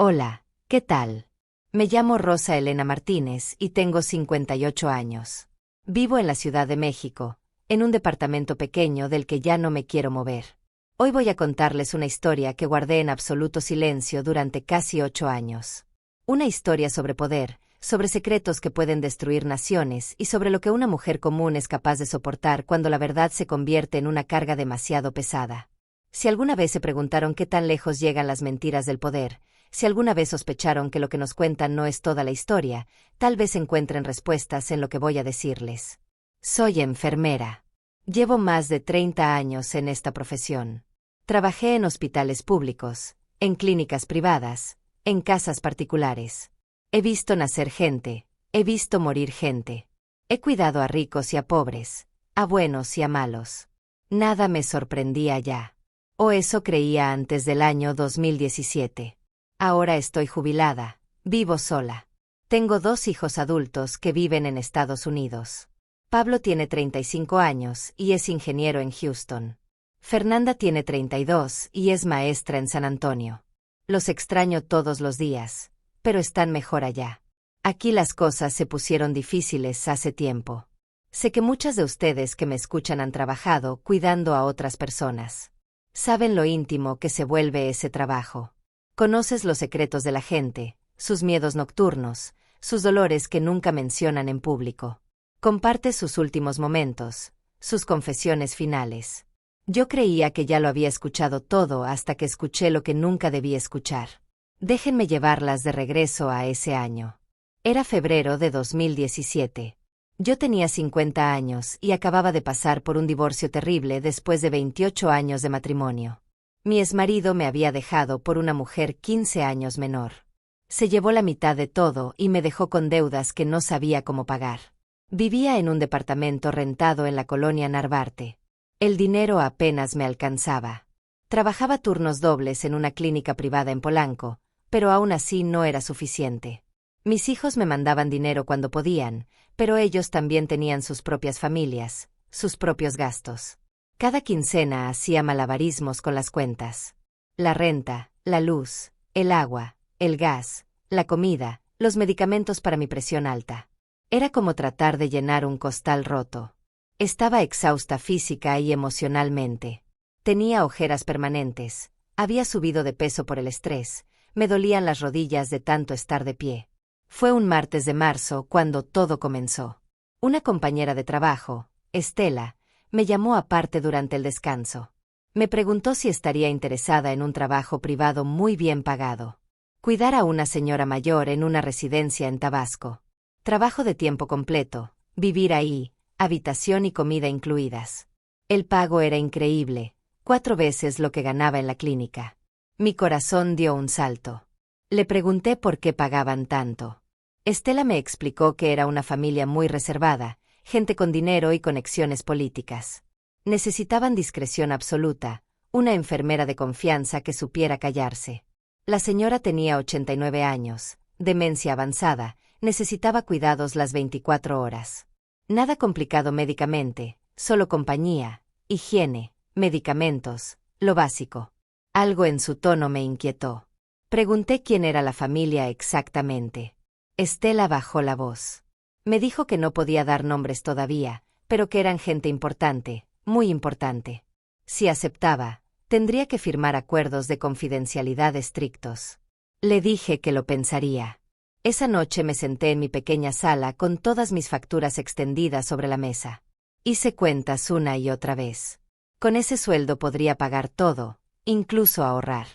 Hola, ¿qué tal? Me llamo Rosa Elena Martínez y tengo 58 años. Vivo en la Ciudad de México, en un departamento pequeño del que ya no me quiero mover. Hoy voy a contarles una historia que guardé en absoluto silencio durante casi 8 años. Una historia sobre poder, sobre secretos que pueden destruir naciones y sobre lo que una mujer común es capaz de soportar cuando la verdad se convierte en una carga demasiado pesada. Si alguna vez se preguntaron qué tan lejos llegan las mentiras del poder, si alguna vez sospecharon que lo que nos cuentan no es toda la historia, tal vez encuentren respuestas en lo que voy a decirles. Soy enfermera. Llevo más de 30 años en esta profesión. Trabajé en hospitales públicos, en clínicas privadas, en casas particulares. He visto nacer gente, he visto morir gente. He cuidado a ricos y a pobres, a buenos y a malos. Nada me sorprendía ya. O eso creía antes del año 2017. Ahora estoy jubilada, vivo sola. Tengo 2 hijos adultos que viven en Estados Unidos. Pablo tiene 35 años y es ingeniero en Houston. Fernanda tiene 32 y es maestra en San Antonio. Los extraño todos los días, pero están mejor allá. Aquí las cosas se pusieron difíciles hace tiempo. Sé que muchas de ustedes que me escuchan han trabajado cuidando a otras personas. Saben lo íntimo que se vuelve ese trabajo. Conoces los secretos de la gente, sus miedos nocturnos, sus dolores que nunca mencionan en público. Compartes sus últimos momentos, sus confesiones finales. Yo creía que ya lo había escuchado todo hasta que escuché lo que nunca debí escuchar. Déjenme llevarlas de regreso a ese año. Era febrero de 2017. Yo tenía 50 años y acababa de pasar por un divorcio terrible después de 28 años de matrimonio. Mi exmarido me había dejado por una mujer 15 años menor. Se llevó la mitad de todo y me dejó con deudas que no sabía cómo pagar. Vivía en un departamento rentado en la colonia Narvarte. El dinero apenas me alcanzaba. Trabajaba turnos dobles en una clínica privada en Polanco, pero aún así no era suficiente. Mis hijos me mandaban dinero cuando podían, pero ellos también tenían sus propias familias, sus propios gastos. Cada quincena hacía malabarismos con las cuentas. La renta, la luz, el agua, el gas, la comida, los medicamentos para mi presión alta. Era como tratar de llenar un costal roto. Estaba exhausta física y emocionalmente. Tenía ojeras permanentes, había subido de peso por el estrés, me dolían las rodillas de tanto estar de pie. Fue un martes de marzo cuando todo comenzó. Una compañera de trabajo, Estela, me llamó aparte durante el descanso. Me preguntó si estaría interesada en un trabajo privado muy bien pagado. Cuidar a una señora mayor en una residencia en Tabasco. Trabajo de tiempo completo, vivir ahí, habitación y comida incluidas. El pago era increíble, 4 veces lo que ganaba en la clínica. Mi corazón dio un salto. Le pregunté por qué pagaban tanto. Estela me explicó que era una familia muy reservada, gente con dinero y conexiones políticas. Necesitaban discreción absoluta, una enfermera de confianza que supiera callarse. La señora tenía 89 años, demencia avanzada, necesitaba cuidados las 24 horas. Nada complicado médicamente, solo compañía, higiene, medicamentos, lo básico. Algo en su tono me inquietó. Pregunté quién era la familia exactamente. Estela bajó la voz. Me dijo que no podía dar nombres todavía, pero que eran gente importante, muy importante. Si aceptaba, tendría que firmar acuerdos de confidencialidad estrictos. Le dije que lo pensaría. Esa noche me senté en mi pequeña sala con todas mis facturas extendidas sobre la mesa. Hice cuentas una y otra vez. Con ese sueldo podría pagar todo, incluso ahorrar.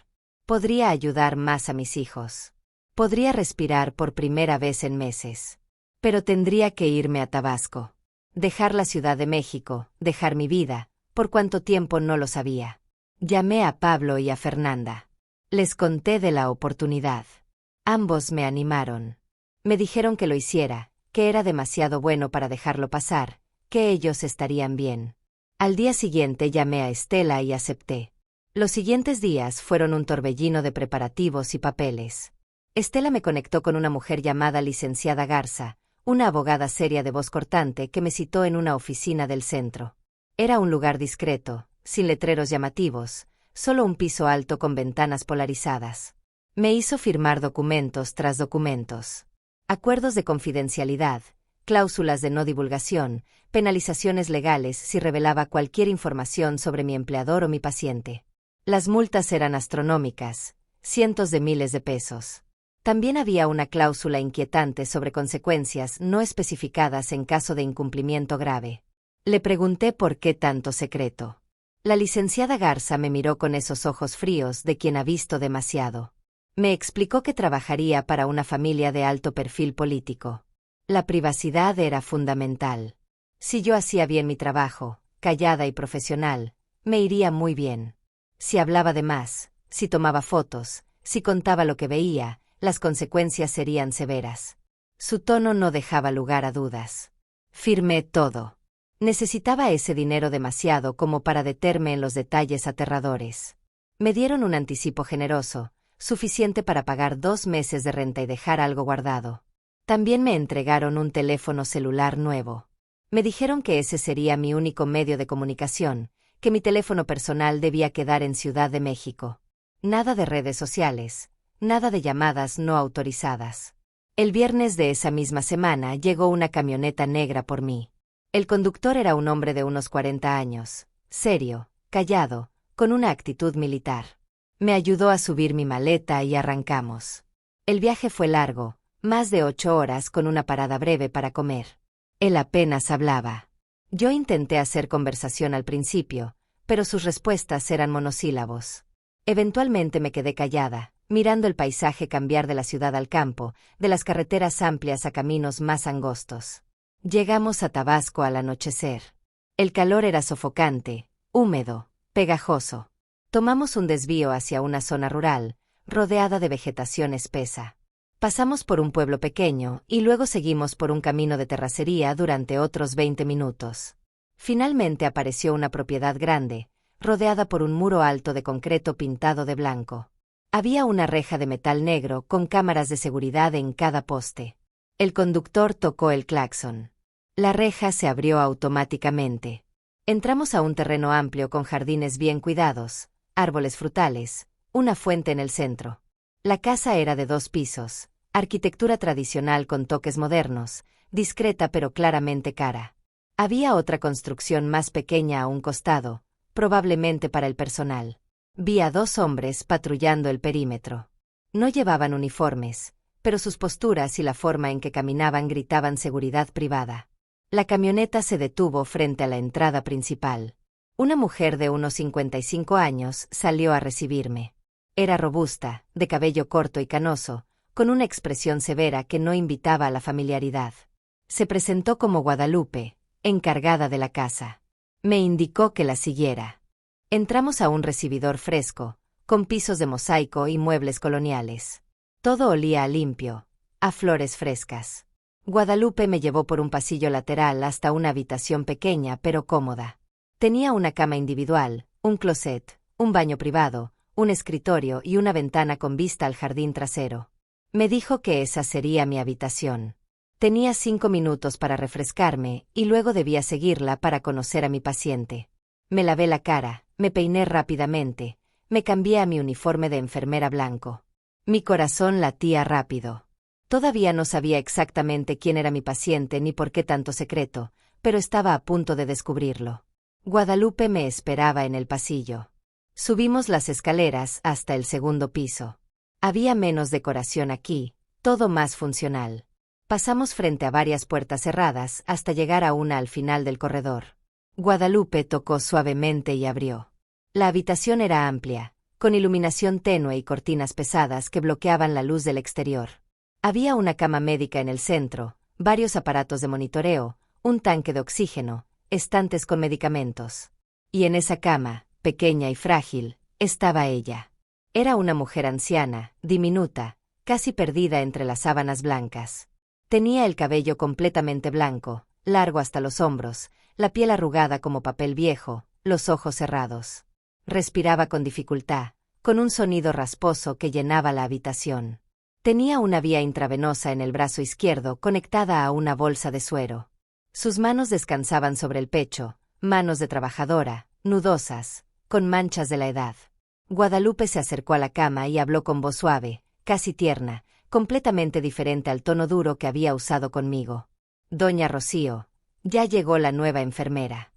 Podría ayudar más a mis hijos. Podría respirar por primera vez en meses. Pero tendría que irme a Tabasco. Dejar la Ciudad de México, dejar mi vida, por cuánto tiempo no lo sabía. Llamé a Pablo y a Fernanda. Les conté de la oportunidad. Ambos me animaron. Me dijeron que lo hiciera, que era demasiado bueno para dejarlo pasar, que ellos estarían bien. Al día siguiente llamé a Estela y acepté. Los siguientes días fueron un torbellino de preparativos y papeles. Estela me conectó con una mujer llamada licenciada Garza, una abogada seria de voz cortante que me citó en una oficina del centro. Era un lugar discreto, sin letreros llamativos, solo un piso alto con ventanas polarizadas. Me hizo firmar documentos tras documentos. Acuerdos de confidencialidad, cláusulas de no divulgación, penalizaciones legales si revelaba cualquier información sobre mi empleador o mi paciente. Las multas eran astronómicas, cientos de miles de pesos. También había una cláusula inquietante sobre consecuencias no especificadas en caso de incumplimiento grave. Le pregunté por qué tanto secreto. La licenciada Garza me miró con esos ojos fríos de quien ha visto demasiado. Me explicó que trabajaría para una familia de alto perfil político. La privacidad era fundamental. Si yo hacía bien mi trabajo, callada y profesional, me iría muy bien. Si hablaba de más, si tomaba fotos, si contaba lo que veía, las consecuencias serían severas. Su tono no dejaba lugar a dudas. Firmé todo. Necesitaba ese dinero demasiado como para detenerme en los detalles aterradores. Me dieron un anticipo generoso, suficiente para pagar 2 meses de renta y dejar algo guardado. También me entregaron un teléfono celular nuevo. Me dijeron que ese sería mi único medio de comunicación, que mi teléfono personal debía quedar en Ciudad de México. Nada de redes sociales, nada de llamadas no autorizadas. El viernes de esa misma semana llegó una camioneta negra por mí. El conductor era un hombre de unos 40 años, serio, callado, con una actitud militar. Me ayudó a subir mi maleta y arrancamos. El viaje fue largo, más de 8 horas con una parada breve para comer. Él apenas hablaba. Yo intenté hacer conversación al principio, pero sus respuestas eran monosílabos. Eventualmente me quedé callada, mirando el paisaje cambiar de la ciudad al campo, de las carreteras amplias a caminos más angostos. Llegamos a Tabasco al anochecer. El calor era sofocante, húmedo, pegajoso. Tomamos un desvío hacia una zona rural, rodeada de vegetación espesa. Pasamos por un pueblo pequeño y luego seguimos por un camino de terracería durante otros 20 minutos. Finalmente apareció una propiedad grande, rodeada por un muro alto de concreto pintado de blanco. Había una reja de metal negro con cámaras de seguridad en cada poste. El conductor tocó el claxon. La reja se abrió automáticamente. Entramos a un terreno amplio con jardines bien cuidados, árboles frutales, una fuente en el centro. La casa era de 2 pisos, arquitectura tradicional con toques modernos, discreta pero claramente cara. Había otra construcción más pequeña a un costado, probablemente para el personal. Vi a 2 hombres patrullando el perímetro. No llevaban uniformes, pero sus posturas y la forma en que caminaban gritaban seguridad privada. La camioneta se detuvo frente a la entrada principal. Una mujer de unos 55 años salió a recibirme. Era robusta, de cabello corto y canoso, con una expresión severa que no invitaba a la familiaridad. Se presentó como Guadalupe, encargada de la casa. Me indicó que la siguiera. Entramos a un recibidor fresco, con pisos de mosaico y muebles coloniales. Todo olía a limpio, a flores frescas. Guadalupe me llevó por un pasillo lateral hasta una habitación pequeña pero cómoda. Tenía una cama individual, un closet, un baño privado, un escritorio y una ventana con vista al jardín trasero. Me dijo que esa sería mi habitación. Tenía 5 minutos para refrescarme y luego debía seguirla para conocer a mi paciente. Me lavé la cara, me peiné rápidamente, me cambié a mi uniforme de enfermera blanco. Mi corazón latía rápido. Todavía no sabía exactamente quién era mi paciente ni por qué tanto secreto, pero estaba a punto de descubrirlo. Guadalupe me esperaba en el pasillo. Subimos las escaleras hasta el 2.º piso. Había menos decoración aquí, todo más funcional. Pasamos frente a varias puertas cerradas hasta llegar a una al final del corredor. Guadalupe tocó suavemente y abrió. La habitación era amplia, con iluminación tenue y cortinas pesadas que bloqueaban la luz del exterior. Había una cama médica en el centro, varios aparatos de monitoreo, un tanque de oxígeno, estantes con medicamentos. Y en esa cama, pequeña y frágil, estaba ella. Era una mujer anciana, diminuta, casi perdida entre las sábanas blancas. Tenía el cabello completamente blanco, largo hasta los hombros, la piel arrugada como papel viejo, los ojos cerrados. Respiraba con dificultad, con un sonido rasposo que llenaba la habitación. Tenía una vía intravenosa en el brazo izquierdo conectada a una bolsa de suero. Sus manos descansaban sobre el pecho, manos de trabajadora, nudosas, con manchas de la edad. Guadalupe se acercó a la cama y habló con voz suave, casi tierna, completamente diferente al tono duro que había usado conmigo. Doña Rocío, ya llegó la nueva enfermera.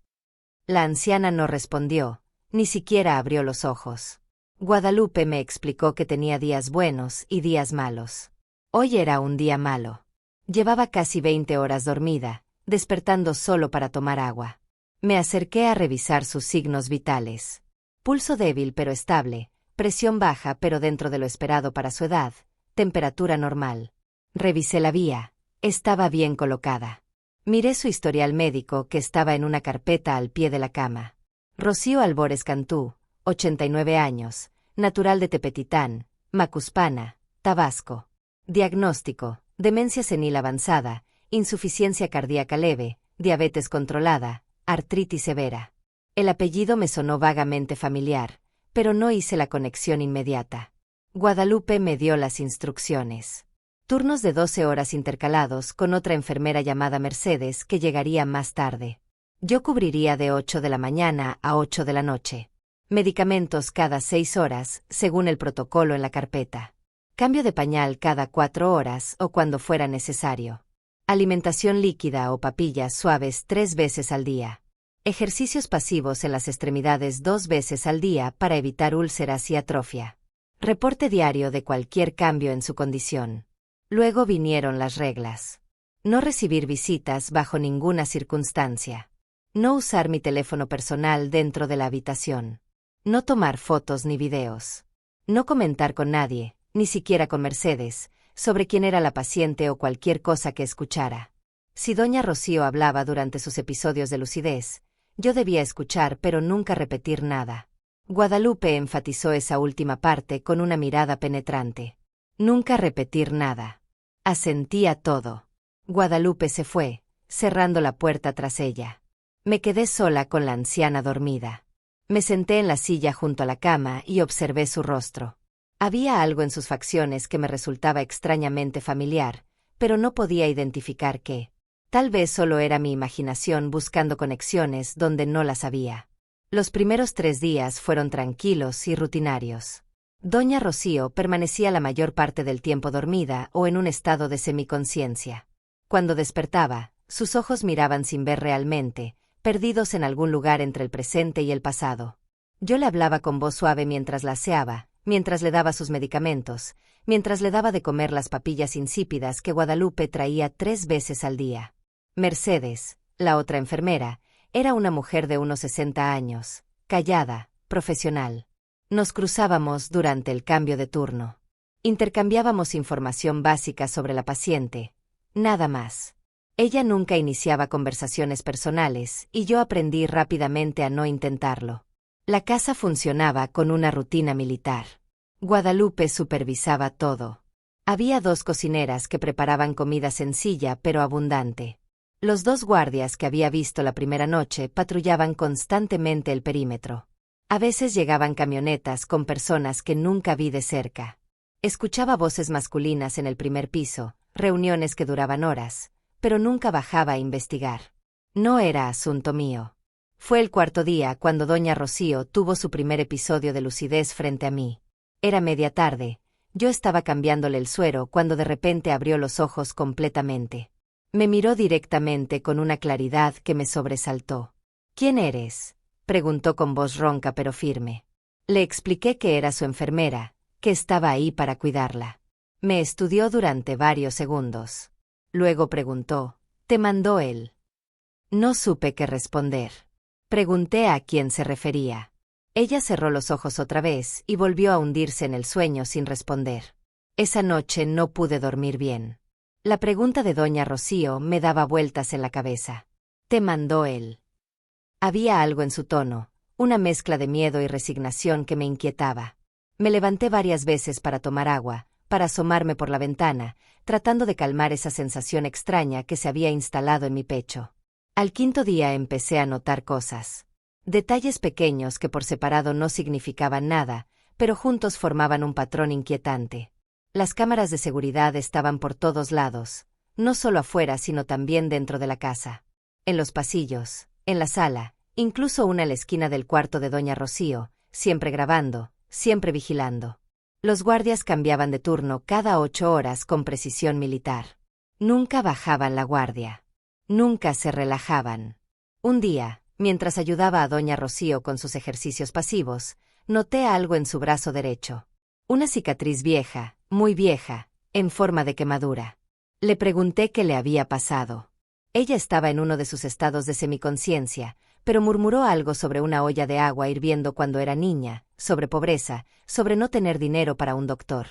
La anciana no respondió, ni siquiera abrió los ojos. Guadalupe me explicó que tenía días buenos y días malos. Hoy era un día malo. Llevaba casi 20 horas dormida, despertando solo para tomar agua. Me acerqué a revisar sus signos vitales. Pulso débil pero estable, presión baja pero dentro de lo esperado para su edad, temperatura normal. Revisé la vía, estaba bien colocada. Miré su historial médico que estaba en una carpeta al pie de la cama. Rocío Albores Cantú, 89 años, natural de Tepetitán, Macuspana, Tabasco. Diagnóstico: demencia senil avanzada, insuficiencia cardíaca leve, diabetes controlada, artritis severa. El apellido me sonó vagamente familiar, pero no hice la conexión inmediata. Guadalupe me dio las instrucciones. Turnos de 12 horas intercalados con otra enfermera llamada Mercedes que llegaría más tarde. Yo cubriría de 8 de la mañana a 8 de la noche. Medicamentos cada 6 horas, según el protocolo en la carpeta. Cambio de pañal cada 4 horas o cuando fuera necesario. Alimentación líquida o papillas suaves 3 veces al día. Ejercicios pasivos en las extremidades 2 veces al día para evitar úlceras y atrofia. Reporte diario de cualquier cambio en su condición. Luego vinieron las reglas. No recibir visitas bajo ninguna circunstancia. No usar mi teléfono personal dentro de la habitación. No tomar fotos ni videos. No comentar con nadie, ni siquiera con Mercedes, sobre quién era la paciente o cualquier cosa que escuchara. Si doña Rocío hablaba durante sus episodios de lucidez, yo debía escuchar pero nunca repetir nada. Guadalupe enfatizó esa última parte con una mirada penetrante. Nunca repetir nada. Asentí a todo. Guadalupe se fue, cerrando la puerta tras ella. Me quedé sola con la anciana dormida. Me senté en la silla junto a la cama y observé su rostro. Había algo en sus facciones que me resultaba extrañamente familiar, pero no podía identificar qué. Tal vez solo era mi imaginación buscando conexiones donde no las había. Los primeros 3 días fueron tranquilos y rutinarios. Doña Rocío permanecía la mayor parte del tiempo dormida o en un estado de semiconsciencia. Cuando despertaba, sus ojos miraban sin ver realmente, perdidos en algún lugar entre el presente y el pasado. Yo le hablaba con voz suave mientras la aseaba, mientras le daba sus medicamentos, mientras le daba de comer las papillas insípidas que Guadalupe traía 3 veces al día. Mercedes, la otra enfermera, era una mujer de unos 60 años, callada, profesional. Nos cruzábamos durante el cambio de turno. Intercambiábamos información básica sobre la paciente, nada más. Ella nunca iniciaba conversaciones personales y yo aprendí rápidamente a no intentarlo. La casa funcionaba con una rutina militar. Guadalupe supervisaba todo. Había 2 cocineras que preparaban comida sencilla pero abundante. Los 2 guardias que había visto la primera noche patrullaban constantemente el perímetro. A veces llegaban camionetas con personas que nunca vi de cerca. Escuchaba voces masculinas en el primer piso, reuniones que duraban horas, pero nunca bajaba a investigar. No era asunto mío. Fue el 4.º día cuando doña Rocío tuvo su primer episodio de lucidez frente a mí. Era media tarde, yo estaba cambiándole el suero cuando de repente abrió los ojos completamente. Me miró directamente con una claridad que me sobresaltó. ¿Quién eres?, preguntó con voz ronca pero firme. Le expliqué que era su enfermera, que estaba ahí para cuidarla. Me estudió durante varios segundos. Luego preguntó, ¿te mandó él? No supe qué responder. Pregunté a quién se refería. Ella cerró los ojos otra vez y volvió a hundirse en el sueño sin responder. Esa noche no pude dormir bien. La pregunta de doña Rocío me daba vueltas en la cabeza. ¿Te mandó él? Había algo en su tono, una mezcla de miedo y resignación que me inquietaba. Me levanté varias veces para tomar agua, para asomarme por la ventana, tratando de calmar esa sensación extraña que se había instalado en mi pecho. Al 5.º día empecé a notar cosas. Detalles pequeños que por separado no significaban nada, pero juntos formaban un patrón inquietante. Las cámaras de seguridad estaban por todos lados, no solo afuera sino también dentro de la casa. En los pasillos, en la sala, incluso una en la esquina del cuarto de doña Rocío, siempre grabando, siempre vigilando. Los guardias cambiaban de turno cada 8 horas con precisión militar. Nunca bajaban la guardia. Nunca se relajaban. Un día, mientras ayudaba a doña Rocío con sus ejercicios pasivos, noté algo en su brazo derecho. Una cicatriz vieja, muy vieja, en forma de quemadura. Le pregunté qué le había pasado. Ella estaba en uno de sus estados de semiconciencia, pero murmuró algo sobre una olla de agua hirviendo cuando era niña, sobre pobreza, sobre no tener dinero para un doctor.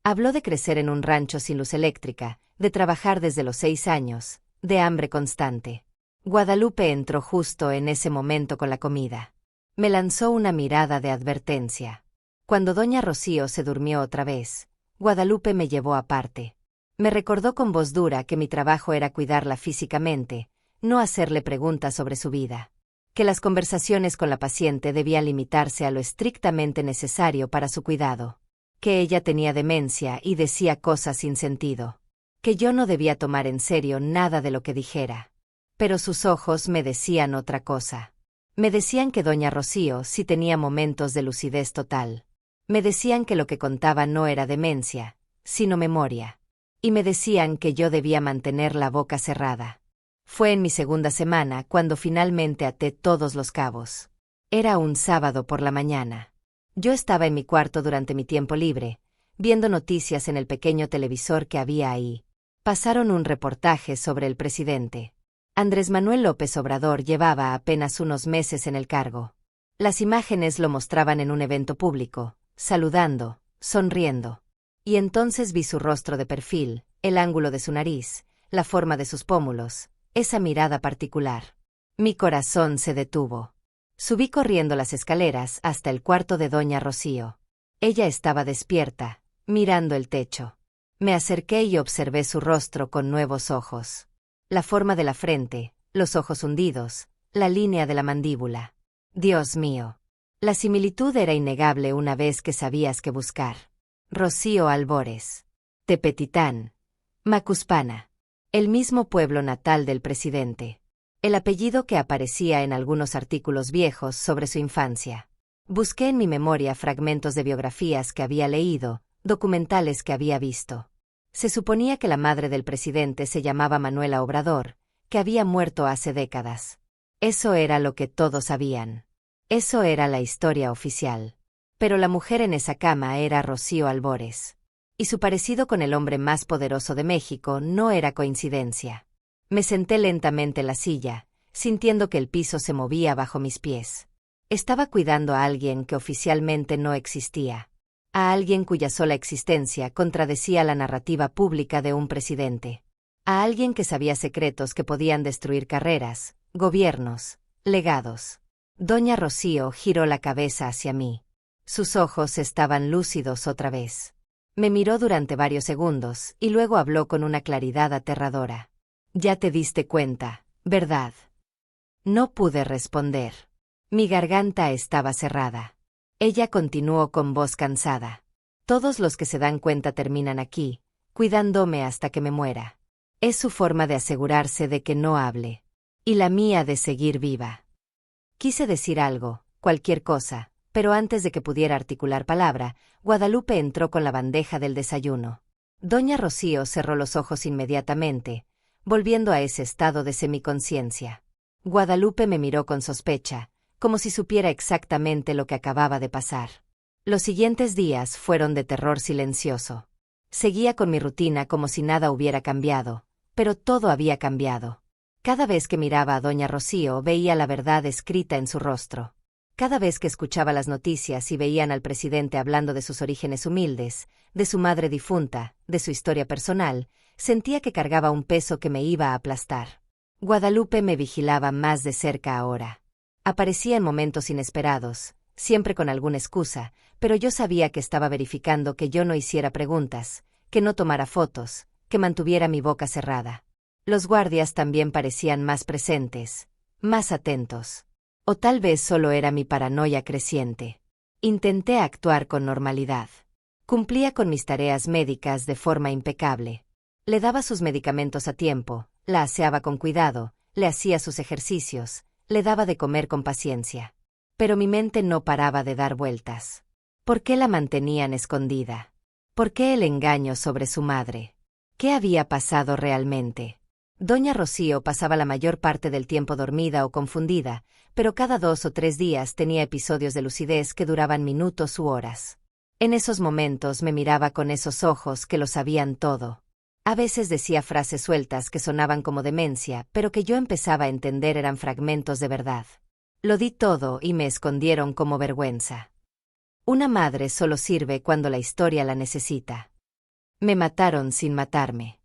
Habló de crecer en un rancho sin luz eléctrica, de trabajar desde los 6 años, de hambre constante. Guadalupe entró justo en ese momento con la comida. Me lanzó una mirada de advertencia. Cuando doña Rocío se durmió otra vez, Guadalupe me llevó aparte. Me recordó con voz dura que mi trabajo era cuidarla físicamente, no hacerle preguntas sobre su vida. Que las conversaciones con la paciente debían limitarse a lo estrictamente necesario para su cuidado. Que ella tenía demencia y decía cosas sin sentido. Que yo no debía tomar en serio nada de lo que dijera. Pero sus ojos me decían otra cosa. Me decían que doña Rocío sí tenía momentos de lucidez total. Me decían que lo que contaba no era demencia, sino memoria. Y me decían que yo debía mantener la boca cerrada. Fue en mi segunda semana cuando finalmente até todos los cabos. Era un sábado por la mañana. Yo estaba en mi cuarto durante mi tiempo libre, viendo noticias en el pequeño televisor que había ahí. Pasaron un reportaje sobre el presidente. Andrés Manuel López Obrador llevaba apenas unos meses en el cargo. Las imágenes lo mostraban en un evento público, saludando, sonriendo. Y entonces vi su rostro de perfil, el ángulo de su nariz, la forma de sus pómulos, esa mirada particular. Mi corazón se detuvo. Subí corriendo las escaleras hasta el cuarto de doña Rocío. Ella estaba despierta, mirando el techo. Me acerqué y observé su rostro con nuevos ojos. La forma de la frente, los ojos hundidos, la línea de la mandíbula. Dios mío. La similitud era innegable una vez que sabías qué buscar. Rocío Albores. Tepetitán. Macuspana. El mismo pueblo natal del presidente. El apellido que aparecía en algunos artículos viejos sobre su infancia. Busqué en mi memoria fragmentos de biografías que había leído, documentales que había visto. Se suponía que la madre del presidente se llamaba Manuela Obrador, que había muerto hace décadas. Eso era lo que todos sabían. Eso era la historia oficial. Pero la mujer en esa cama era Rocío Albores. Y su parecido con el hombre más poderoso de México no era coincidencia. Me senté lentamente en la silla, sintiendo que el piso se movía bajo mis pies. Estaba cuidando a alguien que oficialmente no existía. A alguien cuya sola existencia contradecía la narrativa pública de un presidente. A alguien que sabía secretos que podían destruir carreras, gobiernos, legados. Doña Rocío giró la cabeza hacia mí. Sus ojos estaban lúcidos otra vez. Me miró durante varios segundos y luego habló con una claridad aterradora. Ya te diste cuenta, ¿verdad? No pude responder. Mi garganta estaba cerrada. Ella continuó con voz cansada. Todos los que se dan cuenta terminan aquí, cuidándome hasta que me muera. Es su forma de asegurarse de que no hable. Y la mía de seguir viva. Quise decir algo, cualquier cosa, pero antes de que pudiera articular palabra, Guadalupe entró con la bandeja del desayuno. Doña Rocío cerró los ojos inmediatamente, volviendo a ese estado de semiconciencia. Guadalupe me miró con sospecha, como si supiera exactamente lo que acababa de pasar. Los siguientes días fueron de terror silencioso. Seguía con mi rutina como si nada hubiera cambiado, pero todo había cambiado. Cada vez que miraba a doña Rocío veía la verdad escrita en su rostro. Cada vez que escuchaba las noticias y veían al presidente hablando de sus orígenes humildes, de su madre difunta, de su historia personal, sentía que cargaba un peso que me iba a aplastar. Guadalupe me vigilaba más de cerca ahora. Aparecía en momentos inesperados, siempre con alguna excusa, pero yo sabía que estaba verificando que yo no hiciera preguntas, que no tomara fotos, que mantuviera mi boca cerrada. Los guardias también parecían más presentes, más atentos. O tal vez solo era mi paranoia creciente. Intenté actuar con normalidad. Cumplía con mis tareas médicas de forma impecable. Le daba sus medicamentos a tiempo, la aseaba con cuidado, le hacía sus ejercicios, le daba de comer con paciencia. Pero mi mente no paraba de dar vueltas. ¿Por qué la mantenían escondida? ¿Por qué el engaño sobre su madre? ¿Qué había pasado realmente? Doña Rocío pasaba la mayor parte del tiempo dormida o confundida, pero cada 2 o 3 días tenía episodios de lucidez que duraban minutos u horas. En esos momentos me miraba con esos ojos que lo sabían todo. A veces decía frases sueltas que sonaban como demencia, pero que yo empezaba a entender eran fragmentos de verdad. Lo di todo y me escondieron como vergüenza. Una madre solo sirve cuando la historia la necesita. Me mataron sin matarme.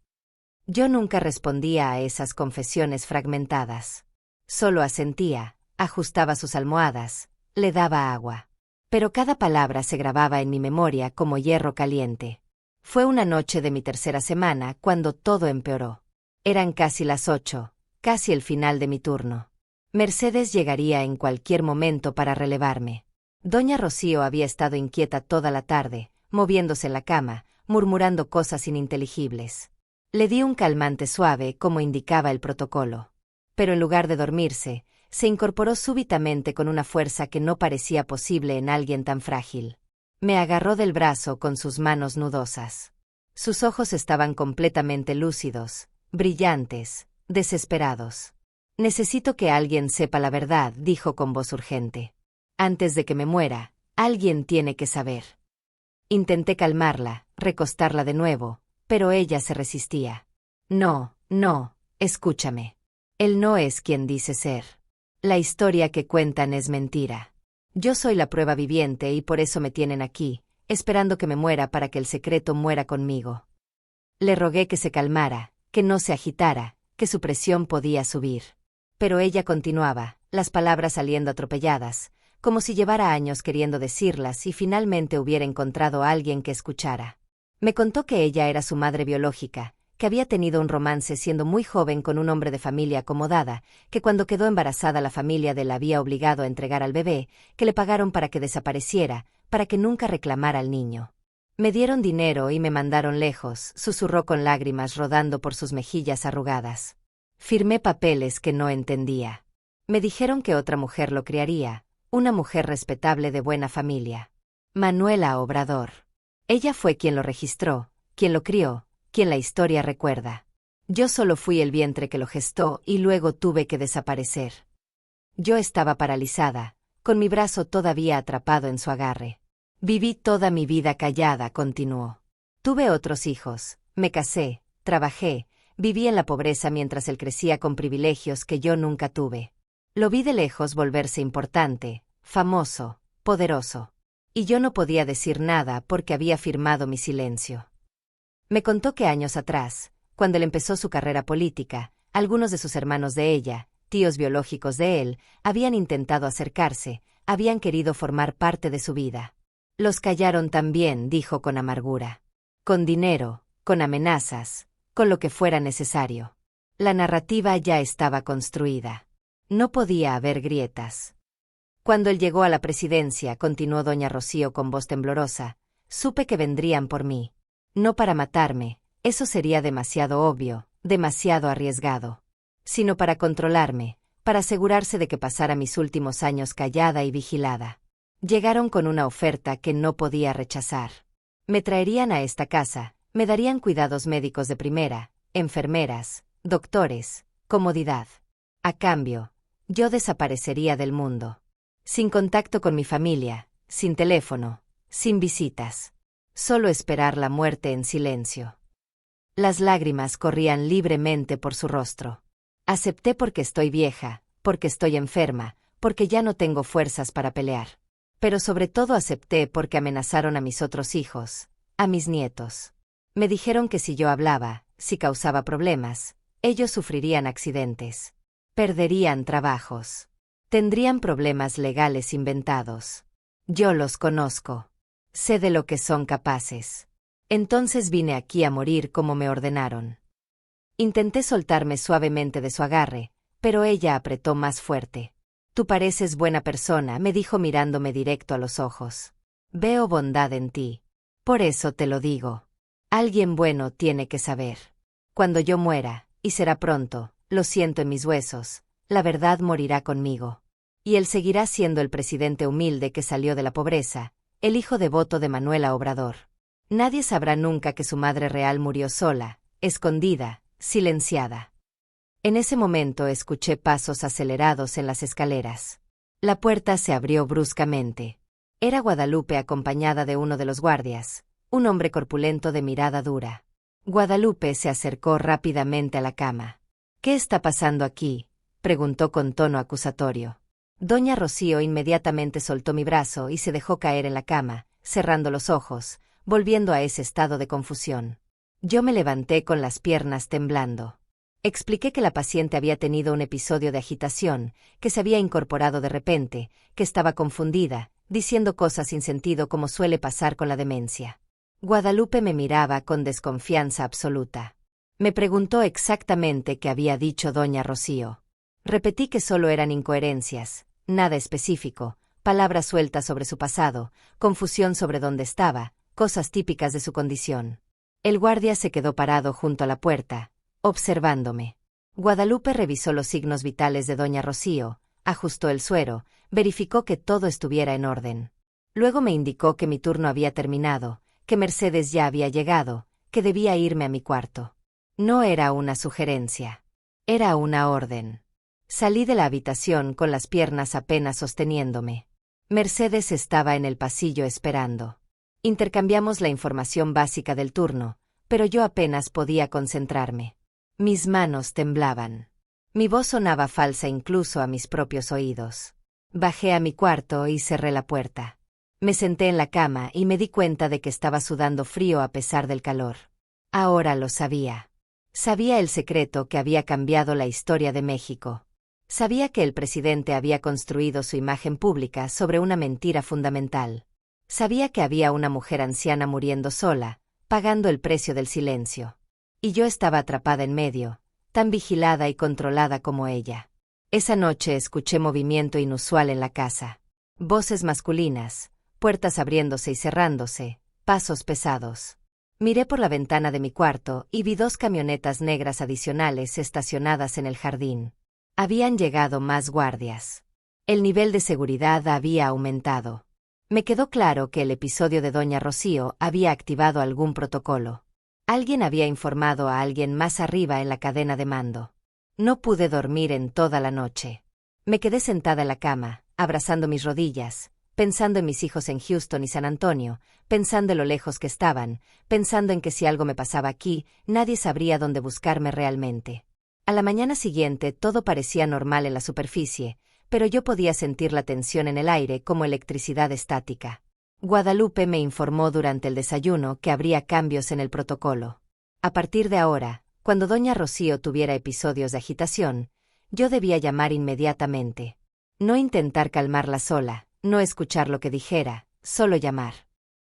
Yo nunca respondía a esas confesiones fragmentadas. Solo asentía, ajustaba sus almohadas, le daba agua. Pero cada palabra se grababa en mi memoria como hierro caliente. Fue una noche de mi 3ª semana cuando todo empeoró. Eran casi las 8, casi el final de mi turno. Mercedes llegaría en cualquier momento para relevarme. Doña Rocío había estado inquieta toda la tarde, moviéndose en la cama, murmurando cosas ininteligibles. Le di un calmante suave como indicaba el protocolo. Pero en lugar de dormirse, se incorporó súbitamente con una fuerza que no parecía posible en alguien tan frágil. Me agarró del brazo con sus manos nudosas. Sus ojos estaban completamente lúcidos, brillantes, desesperados. «Necesito que alguien sepa la verdad», dijo con voz urgente. «Antes de que me muera, alguien tiene que saber». Intenté calmarla, recostarla de nuevo, pero ella se resistía. «No, no, escúchame. Él no es quien dice ser. La historia que cuentan es mentira. Yo soy la prueba viviente y por eso me tienen aquí, esperando que me muera para que el secreto muera conmigo». Le rogué que se calmara, que no se agitara, que su presión podía subir. Pero ella continuaba, las palabras saliendo atropelladas, como si llevara años queriendo decirlas y finalmente hubiera encontrado a alguien que escuchara. Me contó que ella era su madre biológica, que había tenido un romance siendo muy joven con un hombre de familia acomodada, que cuando quedó embarazada la familia de él la había obligado a entregar al bebé, que le pagaron para que desapareciera, para que nunca reclamara al niño. Me dieron dinero y me mandaron lejos, susurró con lágrimas rodando por sus mejillas arrugadas. Firmé papeles que no entendía. Me dijeron que otra mujer lo criaría, una mujer respetable de buena familia. Manuela Obrador. Ella fue quien lo registró, quien lo crió, quien la historia recuerda. Yo solo fui el vientre que lo gestó y luego tuve que desaparecer. Yo estaba paralizada, con mi brazo todavía atrapado en su agarre. Viví toda mi vida callada, continuó. Tuve otros hijos, me casé, trabajé, viví en la pobreza mientras él crecía con privilegios que yo nunca tuve. Lo vi de lejos volverse importante, famoso, poderoso. Y yo no podía decir nada porque había firmado mi silencio. Me contó que años atrás, cuando él empezó su carrera política, algunos de sus hermanos de ella, tíos biológicos de él, habían intentado acercarse, habían querido formar parte de su vida. Los callaron también, dijo con amargura. Con dinero, con amenazas, con lo que fuera necesario. La narrativa ya estaba construida. No podía haber grietas. Cuando él llegó a la presidencia, continuó doña Rocío con voz temblorosa, supe que vendrían por mí. No para matarme, eso sería demasiado obvio, demasiado arriesgado. Sino para controlarme, para asegurarse de que pasara mis últimos años callada y vigilada. Llegaron con una oferta que no podía rechazar. Me traerían a esta casa, me darían cuidados médicos de primera, enfermeras, doctores, comodidad. A cambio, yo desaparecería del mundo. Sin contacto con mi familia, sin teléfono, sin visitas. Solo esperar la muerte en silencio. Las lágrimas corrían libremente por su rostro. Acepté porque estoy vieja, porque estoy enferma, porque ya no tengo fuerzas para pelear. Pero sobre todo acepté porque amenazaron a mis otros hijos, a mis nietos. Me dijeron que si yo hablaba, si causaba problemas, ellos sufrirían accidentes. Perderían trabajos. Tendrían problemas legales inventados. Yo los conozco. Sé de lo que son capaces. Entonces vine aquí a morir como me ordenaron. Intenté soltarme suavemente de su agarre, pero ella apretó más fuerte. Tú pareces buena persona, me dijo mirándome directo a los ojos. Veo bondad en ti. Por eso te lo digo. Alguien bueno tiene que saber. Cuando yo muera, y será pronto, lo siento en mis huesos, la verdad morirá conmigo. Y él seguirá siendo el presidente humilde que salió de la pobreza, el hijo devoto de Manuela Obrador. Nadie sabrá nunca que su madre real murió sola, escondida, silenciada. En ese momento escuché pasos acelerados en las escaleras. La puerta se abrió bruscamente. Era Guadalupe acompañada de uno de los guardias, un hombre corpulento de mirada dura. Guadalupe se acercó rápidamente a la cama. «¿Qué está pasando aquí?», preguntó con tono acusatorio. Doña Rocío inmediatamente soltó mi brazo y se dejó caer en la cama, cerrando los ojos, volviendo a ese estado de confusión. Yo me levanté con las piernas temblando. Expliqué que la paciente había tenido un episodio de agitación, que se había incorporado de repente, que estaba confundida, diciendo cosas sin sentido como suele pasar con la demencia. Guadalupe me miraba con desconfianza absoluta. Me preguntó exactamente qué había dicho doña Rocío. Repetí que solo eran incoherencias, nada específico, palabras sueltas sobre su pasado, confusión sobre dónde estaba, cosas típicas de su condición. El guardia se quedó parado junto a la puerta, observándome. Guadalupe revisó los signos vitales de doña Rocío, ajustó el suero, verificó que todo estuviera en orden. Luego me indicó que mi turno había terminado, que Mercedes ya había llegado, que debía irme a mi cuarto. No era una sugerencia. Era una orden. Salí de la habitación con las piernas apenas sosteniéndome. Mercedes estaba en el pasillo esperando. Intercambiamos la información básica del turno, pero yo apenas podía concentrarme. Mis manos temblaban. Mi voz sonaba falsa incluso a mis propios oídos. Bajé a mi cuarto y cerré la puerta. Me senté en la cama y me di cuenta de que estaba sudando frío a pesar del calor. Ahora lo sabía. Sabía el secreto que había cambiado la historia de México. Sabía que el presidente había construido su imagen pública sobre una mentira fundamental. Sabía que había una mujer anciana muriendo sola, pagando el precio del silencio. Y yo estaba atrapada en medio, tan vigilada y controlada como ella. Esa noche escuché movimiento inusual en la casa. Voces masculinas, puertas abriéndose y cerrándose, pasos pesados. Miré por la ventana de mi cuarto y vi 2 camionetas negras adicionales estacionadas en el jardín. Habían llegado más guardias. El nivel de seguridad había aumentado. Me quedó claro que el episodio de doña Rocío había activado algún protocolo. Alguien había informado a alguien más arriba en la cadena de mando. No pude dormir en toda la noche. Me quedé sentada en la cama, abrazando mis rodillas, pensando en mis hijos en Houston y San Antonio, pensando en lo lejos que estaban, pensando en que si algo me pasaba aquí, nadie sabría dónde buscarme realmente. A la mañana siguiente todo parecía normal en la superficie, pero yo podía sentir la tensión en el aire como electricidad estática. Guadalupe me informó durante el desayuno que habría cambios en el protocolo. A partir de ahora, cuando doña Rocío tuviera episodios de agitación, yo debía llamar inmediatamente. No intentar calmarla sola, no escuchar lo que dijera, solo llamar.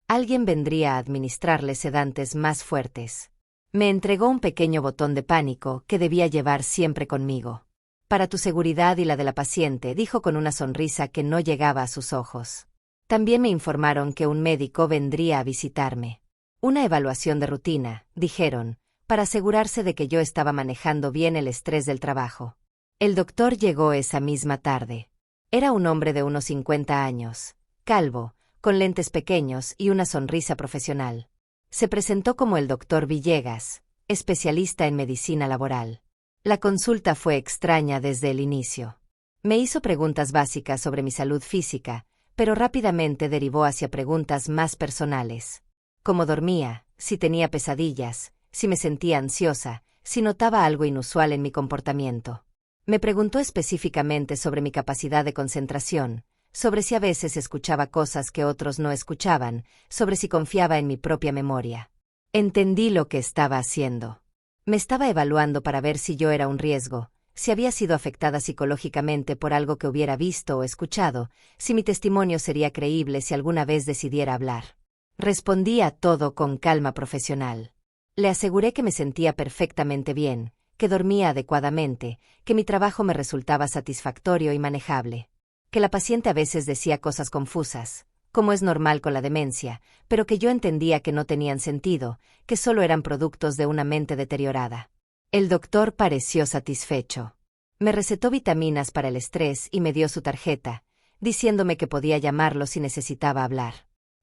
Alguien vendría a administrarle sedantes más fuertes. Me entregó un pequeño botón de pánico que debía llevar siempre conmigo. Para tu seguridad y la de la paciente, dijo con una sonrisa que no llegaba a sus ojos. También me informaron que un médico vendría a visitarme. Una evaluación de rutina, dijeron, para asegurarse de que yo estaba manejando bien el estrés del trabajo. El doctor llegó esa misma tarde. Era un hombre de unos 50 años, calvo, con lentes pequeños y una sonrisa profesional. Se presentó como el doctor Villegas, especialista en medicina laboral. La consulta fue extraña desde el inicio. Me hizo preguntas básicas sobre mi salud física, pero rápidamente derivó hacia preguntas más personales. Cómo dormía, si tenía pesadillas, si me sentía ansiosa, si notaba algo inusual en mi comportamiento. Me preguntó específicamente sobre mi capacidad de concentración, sobre si a veces escuchaba cosas que otros no escuchaban, sobre si confiaba en mi propia memoria. Entendí lo que estaba haciendo. Me estaba evaluando para ver si yo era un riesgo, si había sido afectada psicológicamente por algo que hubiera visto o escuchado, si mi testimonio sería creíble si alguna vez decidiera hablar. Respondí a todo con calma profesional. Le aseguré que me sentía perfectamente bien, que dormía adecuadamente, que mi trabajo me resultaba satisfactorio y manejable. Que la paciente a veces decía cosas confusas, como es normal con la demencia, pero que yo entendía que no tenían sentido, que solo eran productos de una mente deteriorada. El doctor pareció satisfecho. Me recetó vitaminas para el estrés y me dio su tarjeta, diciéndome que podía llamarlo si necesitaba hablar.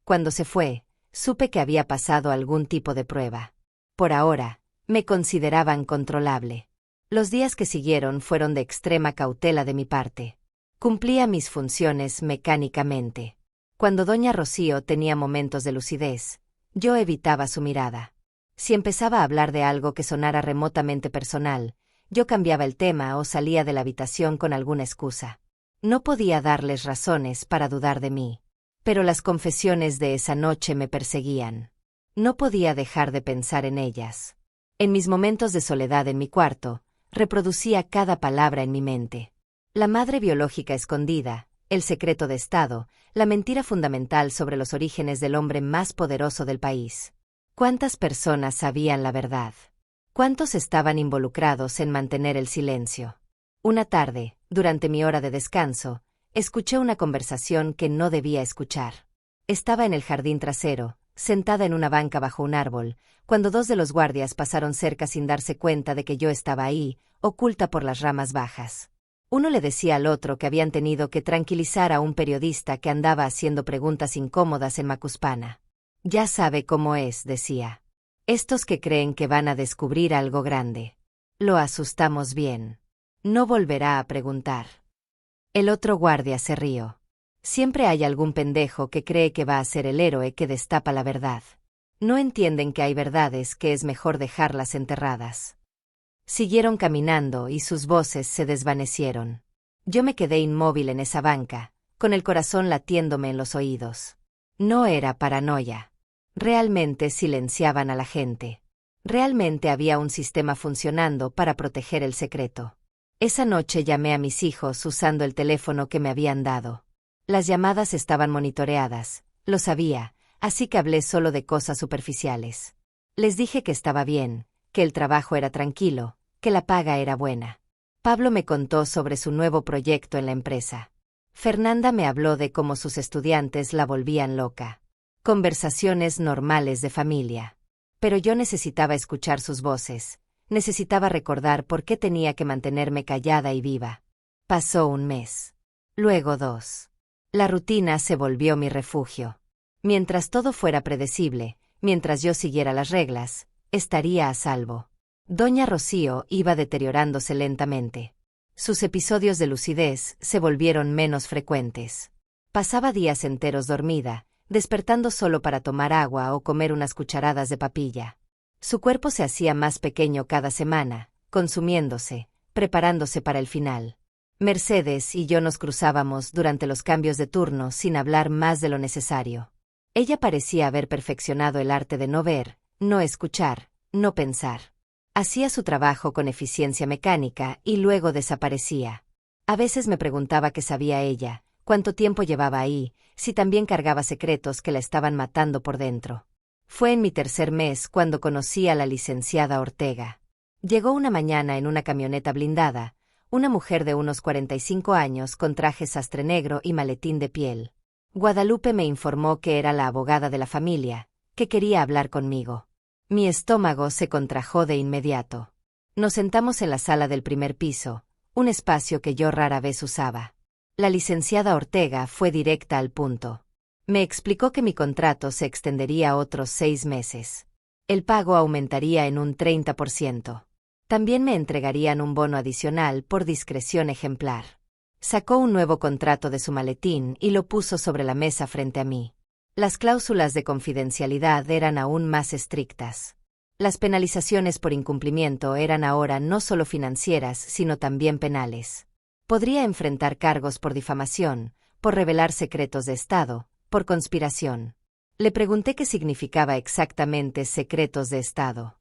Cuando se fue, supe que había pasado algún tipo de prueba. Por ahora, me consideraban controlable. Los días que siguieron fueron de extrema cautela de mi parte. Cumplía mis funciones mecánicamente. Cuando doña Rocío tenía momentos de lucidez, yo evitaba su mirada. Si empezaba a hablar de algo que sonara remotamente personal, yo cambiaba el tema o salía de la habitación con alguna excusa. No podía darles razones para dudar de mí, pero las confesiones de esa noche me perseguían. No podía dejar de pensar en ellas. En mis momentos de soledad en mi cuarto, reproducía cada palabra en mi mente. La madre biológica escondida, el secreto de Estado, la mentira fundamental sobre los orígenes del hombre más poderoso del país. ¿Cuántas personas sabían la verdad? ¿Cuántos estaban involucrados en mantener el silencio? Una tarde, durante mi hora de descanso, escuché una conversación que no debía escuchar. Estaba en el jardín trasero, sentada en una banca bajo un árbol, cuando dos de los guardias pasaron cerca sin darse cuenta de que yo estaba ahí, oculta por las ramas bajas. Uno le decía al otro que habían tenido que tranquilizar a un periodista que andaba haciendo preguntas incómodas en Macuspana. Ya sabe cómo es, decía. Estos que creen que van a descubrir algo grande. Lo asustamos bien. No volverá a preguntar. El otro guardia se rió. Siempre hay algún pendejo que cree que va a ser el héroe que destapa la verdad. No entienden que hay verdades que es mejor dejarlas enterradas. Siguieron caminando y sus voces se desvanecieron. Yo me quedé inmóvil en esa banca, con el corazón latiéndome en los oídos. No era paranoia. Realmente silenciaban a la gente. Realmente había un sistema funcionando para proteger el secreto. Esa noche llamé a mis hijos usando el teléfono que me habían dado. Las llamadas estaban monitoreadas, lo sabía, así que hablé solo de cosas superficiales. Les dije que estaba bien, que el trabajo era tranquilo, que la paga era buena. Pablo me contó sobre su nuevo proyecto en la empresa. Fernanda me habló de cómo sus estudiantes la volvían loca. Conversaciones normales de familia. Pero yo necesitaba escuchar sus voces, necesitaba recordar por qué tenía que mantenerme callada y viva. Pasó un mes. Luego 2. La rutina se volvió mi refugio. Mientras todo fuera predecible, mientras yo siguiera las reglas, estaría a salvo. Doña Rocío iba deteriorándose lentamente. Sus episodios de lucidez se volvieron menos frecuentes. Pasaba días enteros dormida, despertando solo para tomar agua o comer unas cucharadas de papilla. Su cuerpo se hacía más pequeño cada semana, consumiéndose, preparándose para el final. Mercedes y yo nos cruzábamos durante los cambios de turno sin hablar más de lo necesario. Ella parecía haber perfeccionado el arte de no ver, no escuchar, no pensar. Hacía su trabajo con eficiencia mecánica y luego desaparecía. A veces me preguntaba qué sabía ella, cuánto tiempo llevaba ahí, si también cargaba secretos que la estaban matando por dentro. Fue en mi tercer mes cuando conocí a la licenciada Ortega. Llegó una mañana en una camioneta blindada, una mujer de unos 45 años con traje sastre negro y maletín de piel. Guadalupe me informó que era la abogada de la familia, que quería hablar conmigo. Mi estómago se contrajo de inmediato. Nos sentamos en la sala del primer piso, un espacio que yo rara vez usaba. La licenciada Ortega fue directa al punto. Me explicó que mi contrato se extendería otros 6 meses. El pago aumentaría en un 30%. También me entregarían un bono adicional por discreción ejemplar. Sacó un nuevo contrato de su maletín y lo puso sobre la mesa frente a mí. Las cláusulas de confidencialidad eran aún más estrictas. Las penalizaciones por incumplimiento eran ahora no solo financieras, sino también penales. Podría enfrentar cargos por difamación, por revelar secretos de Estado, por conspiración. Le pregunté qué significaba exactamente secretos de Estado.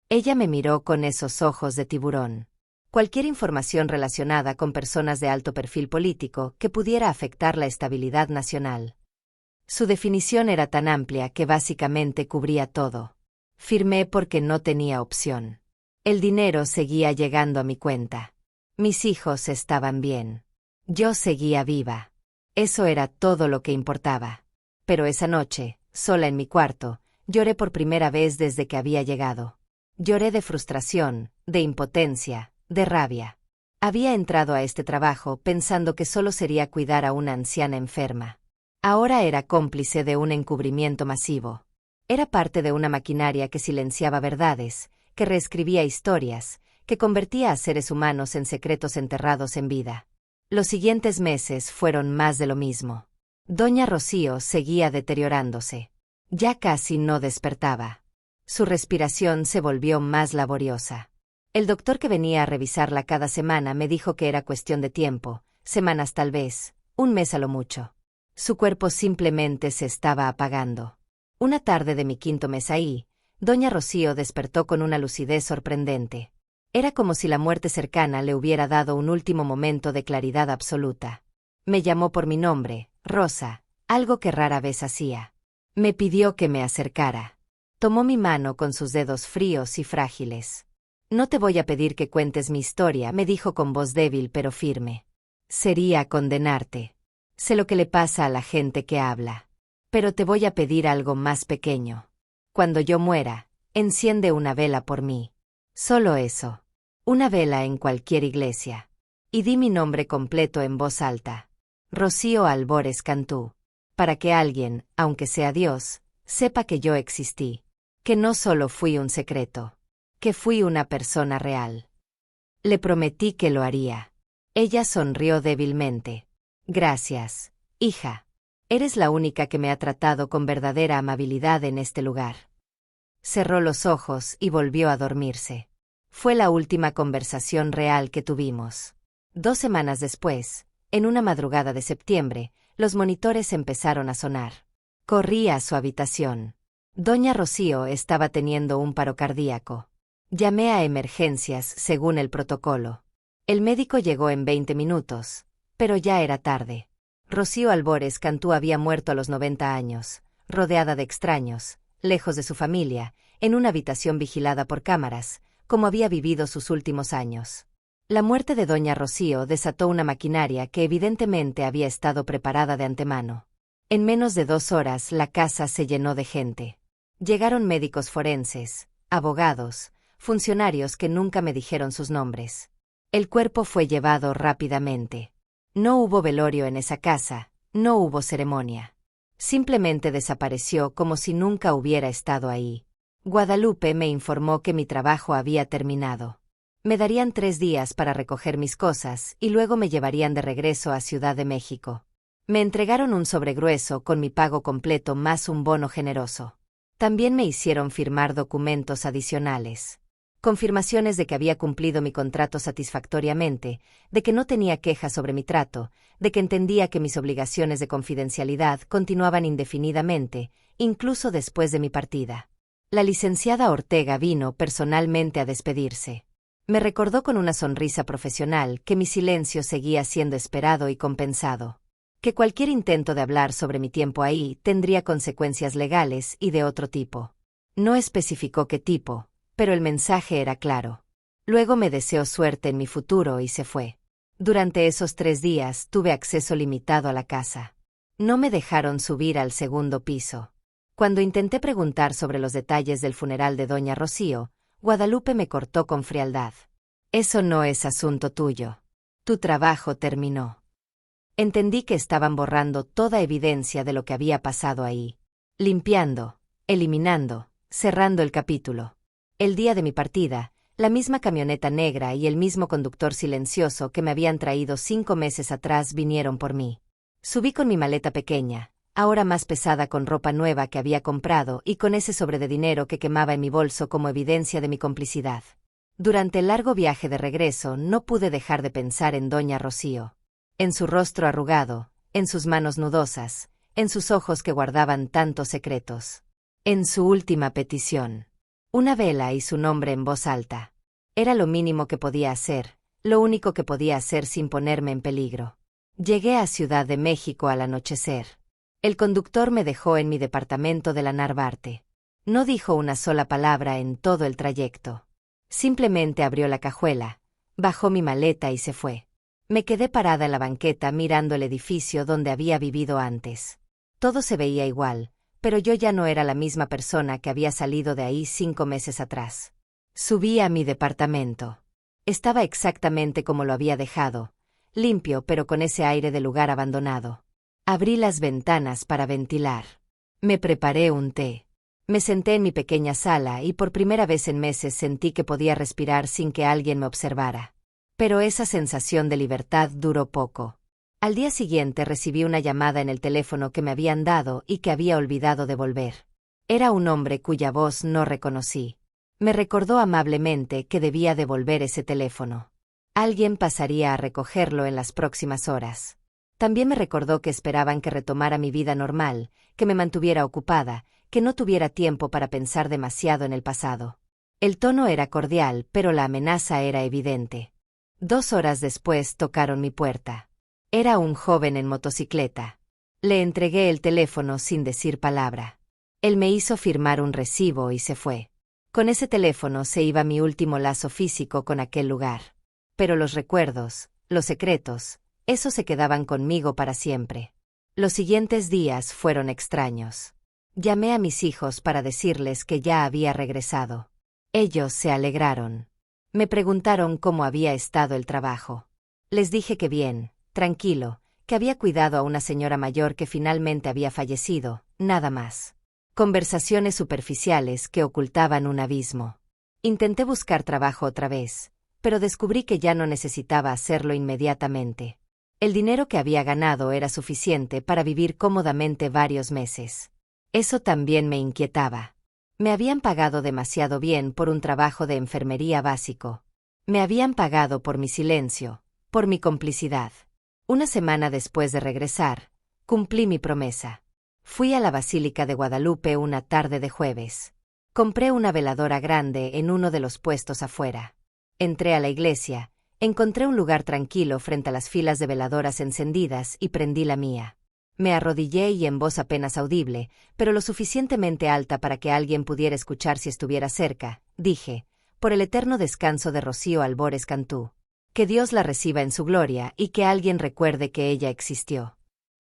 Ella me miró con esos ojos de tiburón. Cualquier información relacionada con personas de alto perfil político que pudiera afectar la estabilidad nacional. Su definición era tan amplia que básicamente cubría todo. Firmé porque no tenía opción. El dinero seguía llegando a mi cuenta. Mis hijos estaban bien. Yo seguía viva. Eso era todo lo que importaba. Pero esa noche, sola en mi cuarto, lloré por primera vez desde que había llegado. Lloré de frustración, de impotencia, de rabia. Había entrado a este trabajo pensando que solo sería cuidar a una anciana enferma. Ahora era cómplice de un encubrimiento masivo. Era parte de una maquinaria que silenciaba verdades, que reescribía historias, que convertía a seres humanos en secretos enterrados en vida. Los siguientes meses fueron más de lo mismo. Doña Rocío seguía deteriorándose. Ya casi no despertaba. Su respiración se volvió más laboriosa. El doctor que venía a revisarla cada semana me dijo que era cuestión de tiempo, semanas tal vez, un mes a lo mucho. Su cuerpo simplemente se estaba apagando. Una tarde de mi quinto mes ahí, doña Rocío despertó con una lucidez sorprendente. Era como si la muerte cercana le hubiera dado un último momento de claridad absoluta. Me llamó por mi nombre, Rosa, algo que rara vez hacía. Me pidió que me acercara. Tomó mi mano con sus dedos fríos y frágiles. No te voy a pedir que cuentes mi historia, me dijo con voz débil pero firme. Sería condenarte. Sé lo que le pasa a la gente que habla. Pero te voy a pedir algo más pequeño. Cuando yo muera, enciende una vela por mí. Solo eso. Una vela en cualquier iglesia. Y di mi nombre completo en voz alta. Rocío Albores Cantú. Para que alguien, aunque sea Dios, sepa que yo existí. Que no solo fui un secreto. Que fui una persona real. Le prometí que lo haría. Ella sonrió débilmente. Gracias, hija. Eres la única que me ha tratado con verdadera amabilidad en este lugar. Cerró los ojos y volvió a dormirse. Fue la última conversación real que tuvimos. 2 semanas después, en una madrugada de septiembre, los monitores empezaron a sonar. Corrí a su habitación. Doña Rocío estaba teniendo un paro cardíaco. Llamé a emergencias según el protocolo. El médico llegó en 20 minutos, pero ya era tarde. Rocío Albores Cantú había muerto a los 90 años, rodeada de extraños, lejos de su familia, en una habitación vigilada por cámaras, como había vivido sus últimos años. La muerte de doña Rocío desató una maquinaria que evidentemente había estado preparada de antemano. En menos de 2 horas la casa se llenó de gente. Llegaron médicos forenses, abogados, funcionarios que nunca me dijeron sus nombres. El cuerpo fue llevado rápidamente. No hubo velorio en esa casa, no hubo ceremonia. Simplemente desapareció como si nunca hubiera estado ahí. Guadalupe me informó que mi trabajo había terminado. Me darían 3 días para recoger mis cosas y luego me llevarían de regreso a Ciudad de México. Me entregaron un sobre grueso con mi pago completo más un bono generoso. También me hicieron firmar documentos adicionales. Confirmaciones de que había cumplido mi contrato satisfactoriamente, de que no tenía quejas sobre mi trato, de que entendía que mis obligaciones de confidencialidad continuaban indefinidamente, incluso después de mi partida. La licenciada Ortega vino personalmente a despedirse. Me recordó con una sonrisa profesional que mi silencio seguía siendo esperado y compensado. Que cualquier intento de hablar sobre mi tiempo ahí tendría consecuencias legales y de otro tipo. No especificó qué tipo, pero el mensaje era claro. Luego me deseó suerte en mi futuro y se fue. Durante esos 3 días tuve acceso limitado a la casa. No me dejaron subir al segundo piso. Cuando intenté preguntar sobre los detalles del funeral de doña Rocío, Guadalupe me cortó con frialdad. Eso no es asunto tuyo. Tu trabajo terminó. Entendí que estaban borrando toda evidencia de lo que había pasado ahí. Limpiando, eliminando, cerrando el capítulo. El día de mi partida, la misma camioneta negra y el mismo conductor silencioso que me habían traído 5 meses atrás vinieron por mí. Subí con mi maleta pequeña, ahora más pesada con ropa nueva que había comprado y con ese sobre de dinero que quemaba en mi bolso como evidencia de mi complicidad. Durante el largo viaje de regreso no pude dejar de pensar en doña Rocío. En su rostro arrugado, en sus manos nudosas, en sus ojos que guardaban tantos secretos. En su última petición. Una vela y su nombre en voz alta. Era lo mínimo que podía hacer, lo único que podía hacer sin ponerme en peligro. Llegué a Ciudad de México al anochecer. El conductor me dejó en mi departamento de la Narvarte. No dijo una sola palabra en todo el trayecto. Simplemente abrió la cajuela, bajó mi maleta y se fue. Me quedé parada en la banqueta mirando el edificio donde había vivido antes. Todo se veía igual, pero yo ya no era la misma persona que había salido de ahí 5 meses atrás. Subí a mi departamento. Estaba exactamente como lo había dejado, limpio pero con ese aire de lugar abandonado. Abrí las ventanas para ventilar. Me preparé un té. Me senté en mi pequeña sala y por primera vez en meses sentí que podía respirar sin que alguien me observara. Pero esa sensación de libertad duró poco. Al día siguiente recibí una llamada en el teléfono que me habían dado y que había olvidado devolver. Era un hombre cuya voz no reconocí. Me recordó amablemente que debía devolver ese teléfono. Alguien pasaría a recogerlo en las próximas horas. También me recordó que esperaban que retomara mi vida normal, que me mantuviera ocupada, que no tuviera tiempo para pensar demasiado en el pasado. El tono era cordial, pero la amenaza era evidente. 2 horas después tocaron mi puerta. Era un joven en motocicleta. Le entregué el teléfono sin decir palabra. Él me hizo firmar un recibo y se fue. Con ese teléfono se iba mi último lazo físico con aquel lugar. Pero los recuerdos, los secretos, esos se quedaban conmigo para siempre. Los siguientes días fueron extraños. Llamé a mis hijos para decirles que ya había regresado. Ellos se alegraron. Me preguntaron cómo había estado el trabajo. Les dije que bien, tranquilo, que había cuidado a una señora mayor que finalmente había fallecido, nada más. Conversaciones superficiales que ocultaban un abismo. Intenté buscar trabajo otra vez, pero descubrí que ya no necesitaba hacerlo inmediatamente. El dinero que había ganado era suficiente para vivir cómodamente varios meses. Eso también me inquietaba. Me habían pagado demasiado bien por un trabajo de enfermería básico. Me habían pagado por mi silencio, por mi complicidad. Una semana después de regresar, cumplí mi promesa. Fui a la Basílica de Guadalupe una tarde de jueves. Compré una veladora grande en uno de los puestos afuera. Entré a la iglesia, encontré un lugar tranquilo frente a las filas de veladoras encendidas y prendí la mía. Me arrodillé y en voz apenas audible, pero lo suficientemente alta para que alguien pudiera escuchar si estuviera cerca, dije, por el eterno descanso de Rocío Albores Cantú. Que Dios la reciba en su gloria y que alguien recuerde que ella existió.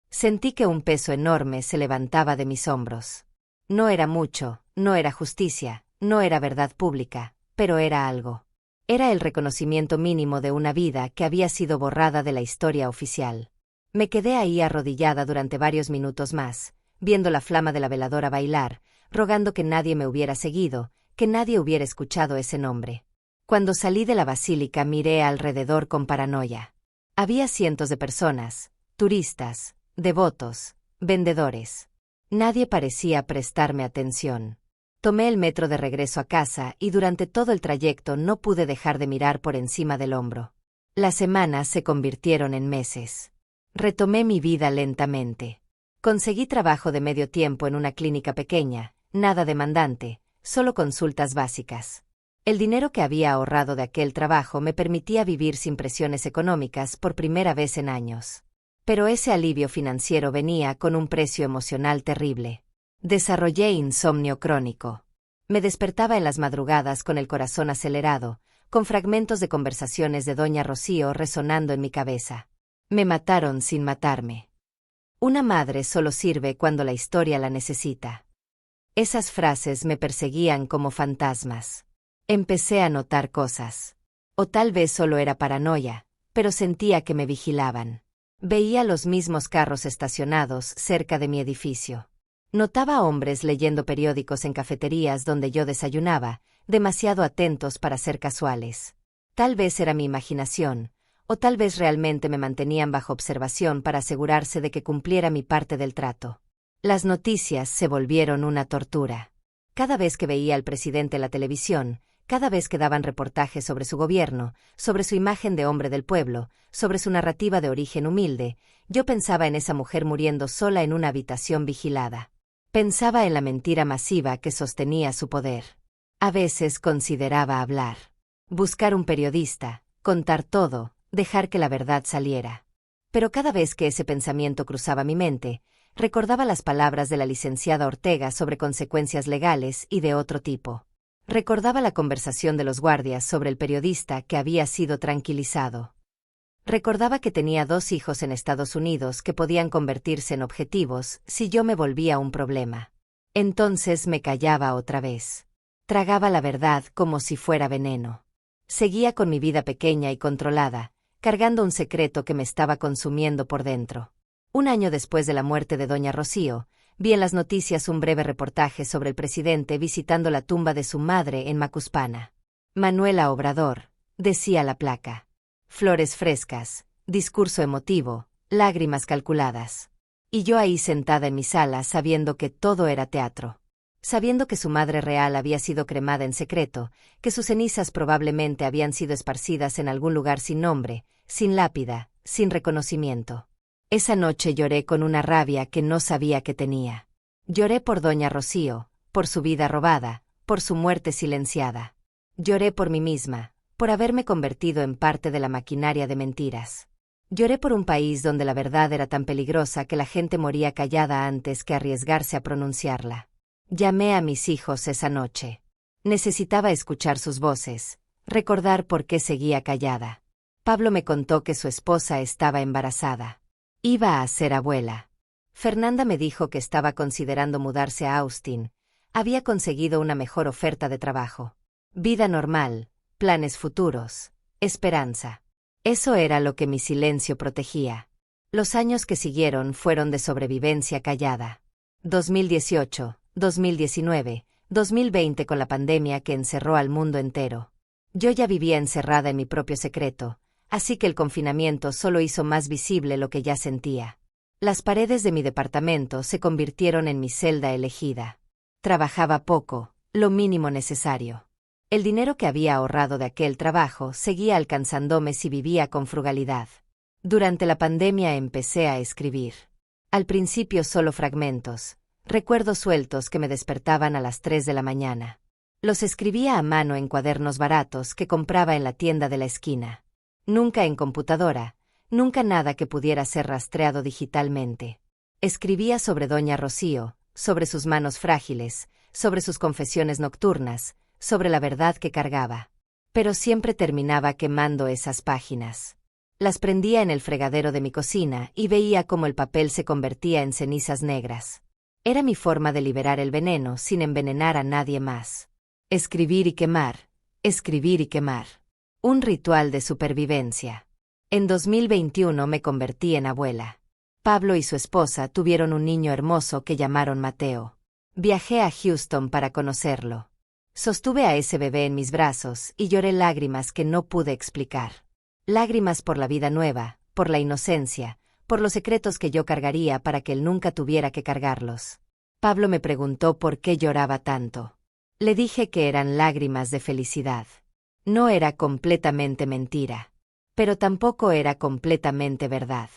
Sentí que un peso enorme se levantaba de mis hombros. No era mucho, no era justicia, no era verdad pública, pero era algo. Era el reconocimiento mínimo de una vida que había sido borrada de la historia oficial. Me quedé ahí arrodillada durante varios minutos más, viendo la flama de la veladora bailar, rogando que nadie me hubiera seguido, que nadie hubiera escuchado ese nombre. Cuando salí de la basílica miré alrededor con paranoia. Había cientos de personas, turistas, devotos, vendedores. Nadie parecía prestarme atención. Tomé el metro de regreso a casa y durante todo el trayecto no pude dejar de mirar por encima del hombro. Las semanas se convirtieron en meses. Retomé mi vida lentamente. Conseguí trabajo de medio tiempo en una clínica pequeña, nada demandante, solo consultas básicas. El dinero que había ahorrado de aquel trabajo me permitía vivir sin presiones económicas por primera vez en años. Pero ese alivio financiero venía con un precio emocional terrible. Desarrollé insomnio crónico. Me despertaba en las madrugadas con el corazón acelerado, con fragmentos de conversaciones de doña Rocío resonando en mi cabeza. Me mataron sin matarme. Una madre solo sirve cuando la historia la necesita. Esas frases me perseguían como fantasmas. Empecé a notar cosas. O tal vez solo era paranoia, pero sentía que me vigilaban. Veía los mismos carros estacionados cerca de mi edificio. Notaba a hombres leyendo periódicos en cafeterías donde yo desayunaba, demasiado atentos para ser casuales. Tal vez era mi imaginación, o tal vez realmente me mantenían bajo observación para asegurarse de que cumpliera mi parte del trato. Las noticias se volvieron una tortura. Cada vez que veía al presidente en la televisión, cada vez que daban reportajes sobre su gobierno, sobre su imagen de hombre del pueblo, sobre su narrativa de origen humilde, yo pensaba en esa mujer muriendo sola en una habitación vigilada. Pensaba en la mentira masiva que sostenía su poder. A veces consideraba hablar. Buscar un periodista, contar todo, dejar que la verdad saliera. Pero cada vez que ese pensamiento cruzaba mi mente, recordaba las palabras de la licenciada Ortega sobre consecuencias legales y de otro tipo. Recordaba la conversación de los guardias sobre el periodista que había sido tranquilizado. Recordaba que tenía 2 hijos en Estados Unidos que podían convertirse en objetivos si yo me volvía un problema. Entonces me callaba otra vez. Tragaba la verdad como si fuera veneno. Seguía con mi vida pequeña y controlada, cargando un secreto que me estaba consumiendo por dentro. Un año después de la muerte de doña Rocío, vi en las noticias un breve reportaje sobre el presidente visitando la tumba de su madre en Macuspana. Manuela Obrador, decía la placa. Flores frescas, discurso emotivo, lágrimas calculadas. Y yo ahí sentada en mi sala sabiendo que todo era teatro. Sabiendo que su madre real había sido cremada en secreto, que sus cenizas probablemente habían sido esparcidas en algún lugar sin nombre, sin lápida, sin reconocimiento. Esa noche lloré con una rabia que no sabía que tenía. Lloré por doña Rocío, por su vida robada, por su muerte silenciada. Lloré por mí misma, por haberme convertido en parte de la maquinaria de mentiras. Lloré por un país donde la verdad era tan peligrosa que la gente moría callada antes que arriesgarse a pronunciarla. Llamé a mis hijos esa noche. Necesitaba escuchar sus voces, recordar por qué seguía callada. Pablo me contó que su esposa estaba embarazada. Iba a ser abuela. Fernanda me dijo que estaba considerando mudarse a Austin. Había conseguido una mejor oferta de trabajo. Vida normal, planes futuros, esperanza. Eso era lo que mi silencio protegía. Los años que siguieron fueron de sobrevivencia callada. 2018, 2019, 2020 con la pandemia que encerró al mundo entero. Yo ya vivía encerrada en mi propio secreto, así que el confinamiento solo hizo más visible lo que ya sentía. Las paredes de mi departamento se convirtieron en mi celda elegida. Trabajaba poco, lo mínimo necesario. El dinero que había ahorrado de aquel trabajo seguía alcanzándome si vivía con frugalidad. Durante la pandemia empecé a escribir. Al principio solo fragmentos, recuerdos sueltos que me despertaban a las 3 de la mañana. Los escribía a mano en cuadernos baratos que compraba en la tienda de la esquina. Nunca en computadora, nunca nada que pudiera ser rastreado digitalmente. Escribía sobre doña Rocío, sobre sus manos frágiles, sobre sus confesiones nocturnas, sobre la verdad que cargaba. Pero siempre terminaba quemando esas páginas. Las prendía en el fregadero de mi cocina y veía cómo el papel se convertía en cenizas negras. Era mi forma de liberar el veneno sin envenenar a nadie más. Escribir y quemar, escribir y quemar. Un ritual de supervivencia. En 2021 me convertí en abuela. Pablo y su esposa tuvieron un niño hermoso que llamaron Mateo. Viajé a Houston para conocerlo. Sostuve a ese bebé en mis brazos y lloré lágrimas que no pude explicar. Lágrimas por la vida nueva, por la inocencia, por los secretos que yo cargaría para que él nunca tuviera que cargarlos. Pablo me preguntó por qué lloraba tanto. Le dije que eran lágrimas de felicidad. No era completamente mentira. Pero tampoco era completamente verdad.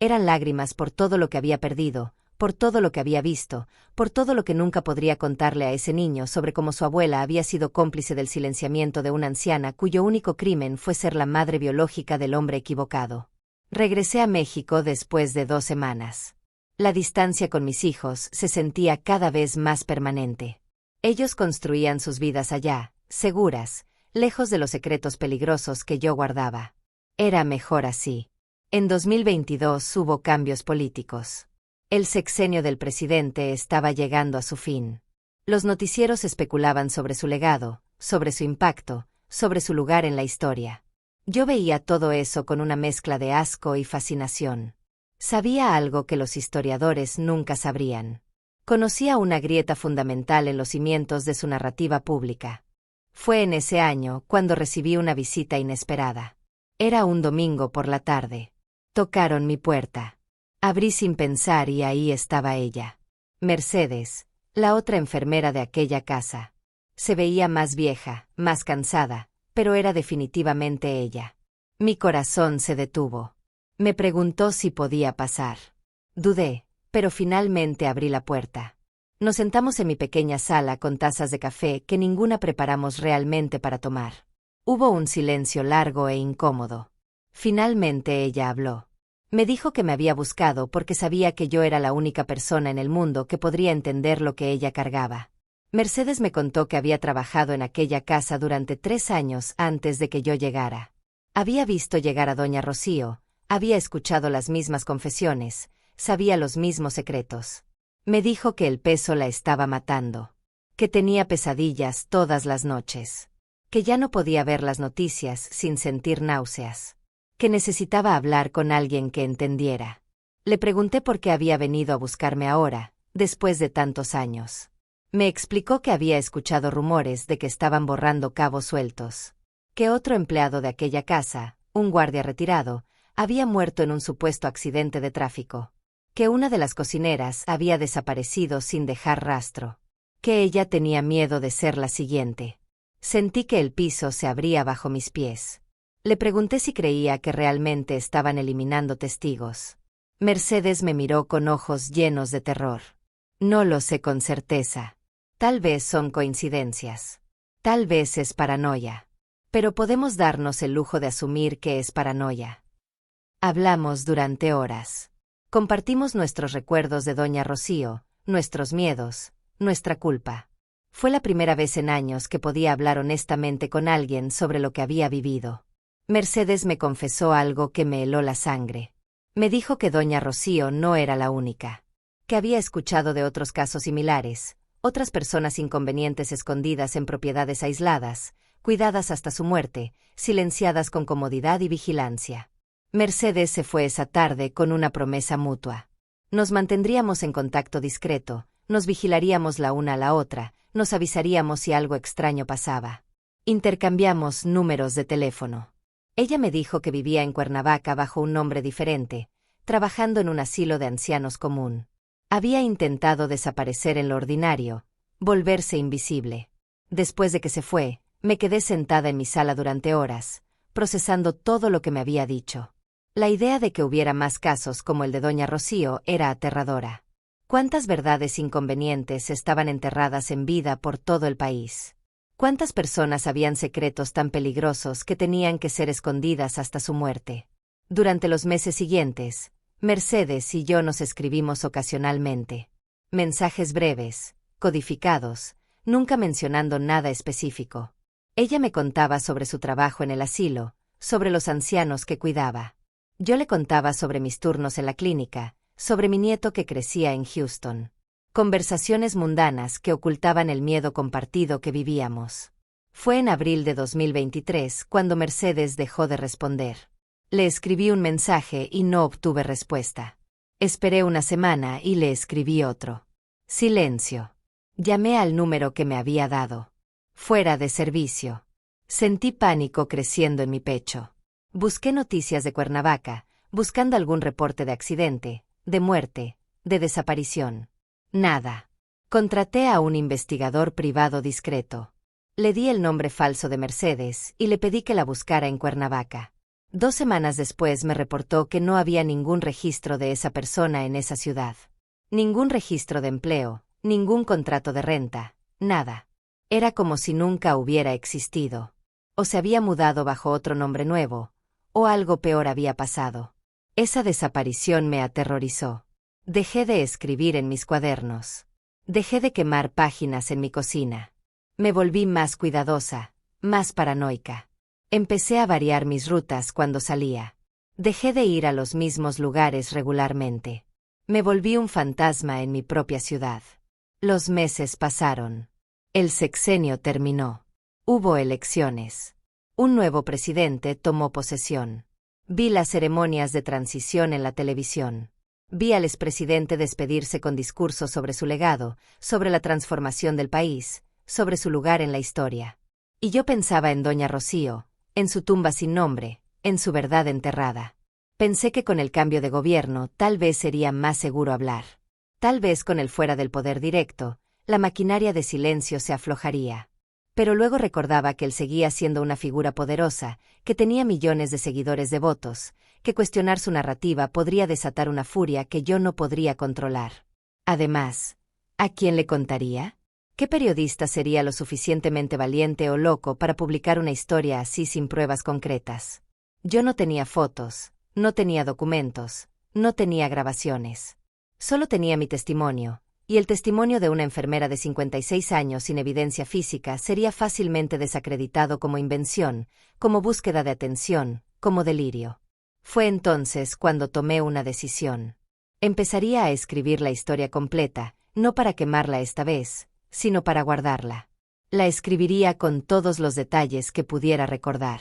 Eran lágrimas por todo lo que había perdido, por todo lo que había visto, por todo lo que nunca podría contarle a ese niño sobre cómo su abuela había sido cómplice del silenciamiento de una anciana cuyo único crimen fue ser la madre biológica del hombre equivocado. Regresé a México después de 2 semanas. La distancia con mis hijos se sentía cada vez más permanente. Ellos construían sus vidas allá, seguras, lejos de los secretos peligrosos que yo guardaba. Era mejor así. En 2022 hubo cambios políticos. El sexenio del presidente estaba llegando a su fin. Los noticieros especulaban sobre su legado, sobre su impacto, sobre su lugar en la historia. Yo veía todo eso con una mezcla de asco y fascinación. Sabía algo que los historiadores nunca sabrían. Conocía una grieta fundamental en los cimientos de su narrativa pública. Fue en ese año cuando recibí una visita inesperada. Era un domingo por la tarde. Tocaron mi puerta. Abrí sin pensar y ahí estaba ella. Mercedes, la otra enfermera de aquella casa. Se veía más vieja, más cansada, pero era definitivamente ella. Mi corazón se detuvo. Me preguntó si podía pasar. Dudé, pero finalmente abrí la puerta. Nos sentamos en mi pequeña sala con tazas de café que ninguna preparamos realmente para tomar. Hubo un silencio largo e incómodo. Finalmente ella habló. Me dijo que me había buscado porque sabía que yo era la única persona en el mundo que podría entender lo que ella cargaba. Mercedes me contó que había trabajado en aquella casa durante 3 años antes de que yo llegara. Había visto llegar a doña Rocío, había escuchado las mismas confesiones, sabía los mismos secretos. Me dijo que el peso la estaba matando, que tenía pesadillas todas las noches, que ya no podía ver las noticias sin sentir náuseas, que necesitaba hablar con alguien que entendiera. Le pregunté por qué había venido a buscarme ahora, después de tantos años. Me explicó que había escuchado rumores de que estaban borrando cabos sueltos. Que otro empleado de aquella casa, un guardia retirado, había muerto en un supuesto accidente de tráfico. Que una de las cocineras había desaparecido sin dejar rastro. Que ella tenía miedo de ser la siguiente. Sentí que el piso se abría bajo mis pies. Le pregunté si creía que realmente estaban eliminando testigos. Mercedes me miró con ojos llenos de terror. No lo sé con certeza. Tal vez son coincidencias. Tal vez es paranoia. Pero podemos darnos el lujo de asumir que es paranoia. Hablamos durante horas. Compartimos nuestros recuerdos de Doña Rocío, nuestros miedos, nuestra culpa. Fue la primera vez en años que podía hablar honestamente con alguien sobre lo que había vivido. Mercedes me confesó algo que me heló la sangre. Me dijo que Doña Rocío no era la única. Que había escuchado de otros casos similares, otras personas inconvenientes escondidas en propiedades aisladas, cuidadas hasta su muerte, silenciadas con comodidad y vigilancia. Mercedes se fue esa tarde con una promesa mutua. Nos mantendríamos en contacto discreto, nos vigilaríamos la una a la otra, nos avisaríamos si algo extraño pasaba. Intercambiamos números de teléfono. Ella me dijo que vivía en Cuernavaca bajo un nombre diferente, trabajando en un asilo de ancianos común. Había intentado desaparecer en lo ordinario, volverse invisible. Después de que se fue, me quedé sentada en mi sala durante horas, procesando todo lo que me había dicho. La idea de que hubiera más casos como el de Doña Rocío era aterradora. ¿Cuántas verdades inconvenientes estaban enterradas en vida por todo el país? ¿Cuántas personas habían secretos tan peligrosos que tenían que ser escondidas hasta su muerte? Durante los meses siguientes, Mercedes y yo nos escribimos ocasionalmente. Mensajes breves, codificados, nunca mencionando nada específico. Ella me contaba sobre su trabajo en el asilo, sobre los ancianos que cuidaba. Yo le contaba sobre mis turnos en la clínica, sobre mi nieto que crecía en Houston. Conversaciones mundanas que ocultaban el miedo compartido que vivíamos. Fue en abril de 2023 cuando Mercedes dejó de responder. Le escribí un mensaje y no obtuve respuesta. Esperé una semana y le escribí otro. Silencio. Llamé al número que me había dado. Fuera de servicio. Sentí pánico creciendo en mi pecho. Busqué noticias de Cuernavaca, buscando algún reporte de accidente, de muerte, de desaparición. Nada. Contraté a un investigador privado discreto. Le di el nombre falso de Mercedes y le pedí que la buscara en Cuernavaca. 2 semanas después me reportó que no había ningún registro de esa persona en esa ciudad. Ningún registro de empleo, ningún contrato de renta, nada. Era como si nunca hubiera existido. O se había mudado bajo otro nombre nuevo, o algo peor había pasado. Esa desaparición me aterrorizó. Dejé de escribir en mis cuadernos. Dejé de quemar páginas en mi cocina. Me volví más cuidadosa, más paranoica. Empecé a variar mis rutas cuando salía. Dejé de ir a los mismos lugares regularmente. Me volví un fantasma en mi propia ciudad. Los meses pasaron. El sexenio terminó. Hubo elecciones. Un nuevo presidente tomó posesión. Vi las ceremonias de transición en la televisión. Vi al expresidente despedirse con discursos sobre su legado, sobre la transformación del país, sobre su lugar en la historia. Y yo pensaba en Doña Rocío, en su tumba sin nombre, en su verdad enterrada. Pensé que con el cambio de gobierno tal vez sería más seguro hablar. Tal vez con él fuera del poder directo, la maquinaria de silencio se aflojaría. Pero luego recordaba que él seguía siendo una figura poderosa, que tenía millones de seguidores devotos, que cuestionar su narrativa podría desatar una furia que yo no podría controlar. Además, ¿a quién le contaría? ¿Qué periodista sería lo suficientemente valiente o loco para publicar una historia así sin pruebas concretas? Yo no tenía fotos, no tenía documentos, no tenía grabaciones. Solo tenía mi testimonio, y el testimonio de una enfermera de 56 años sin evidencia física sería fácilmente desacreditado como invención, como búsqueda de atención, como delirio. Fue entonces cuando tomé una decisión. Empezaría a escribir la historia completa, no para quemarla esta vez, sino para guardarla. La escribiría con todos los detalles que pudiera recordar.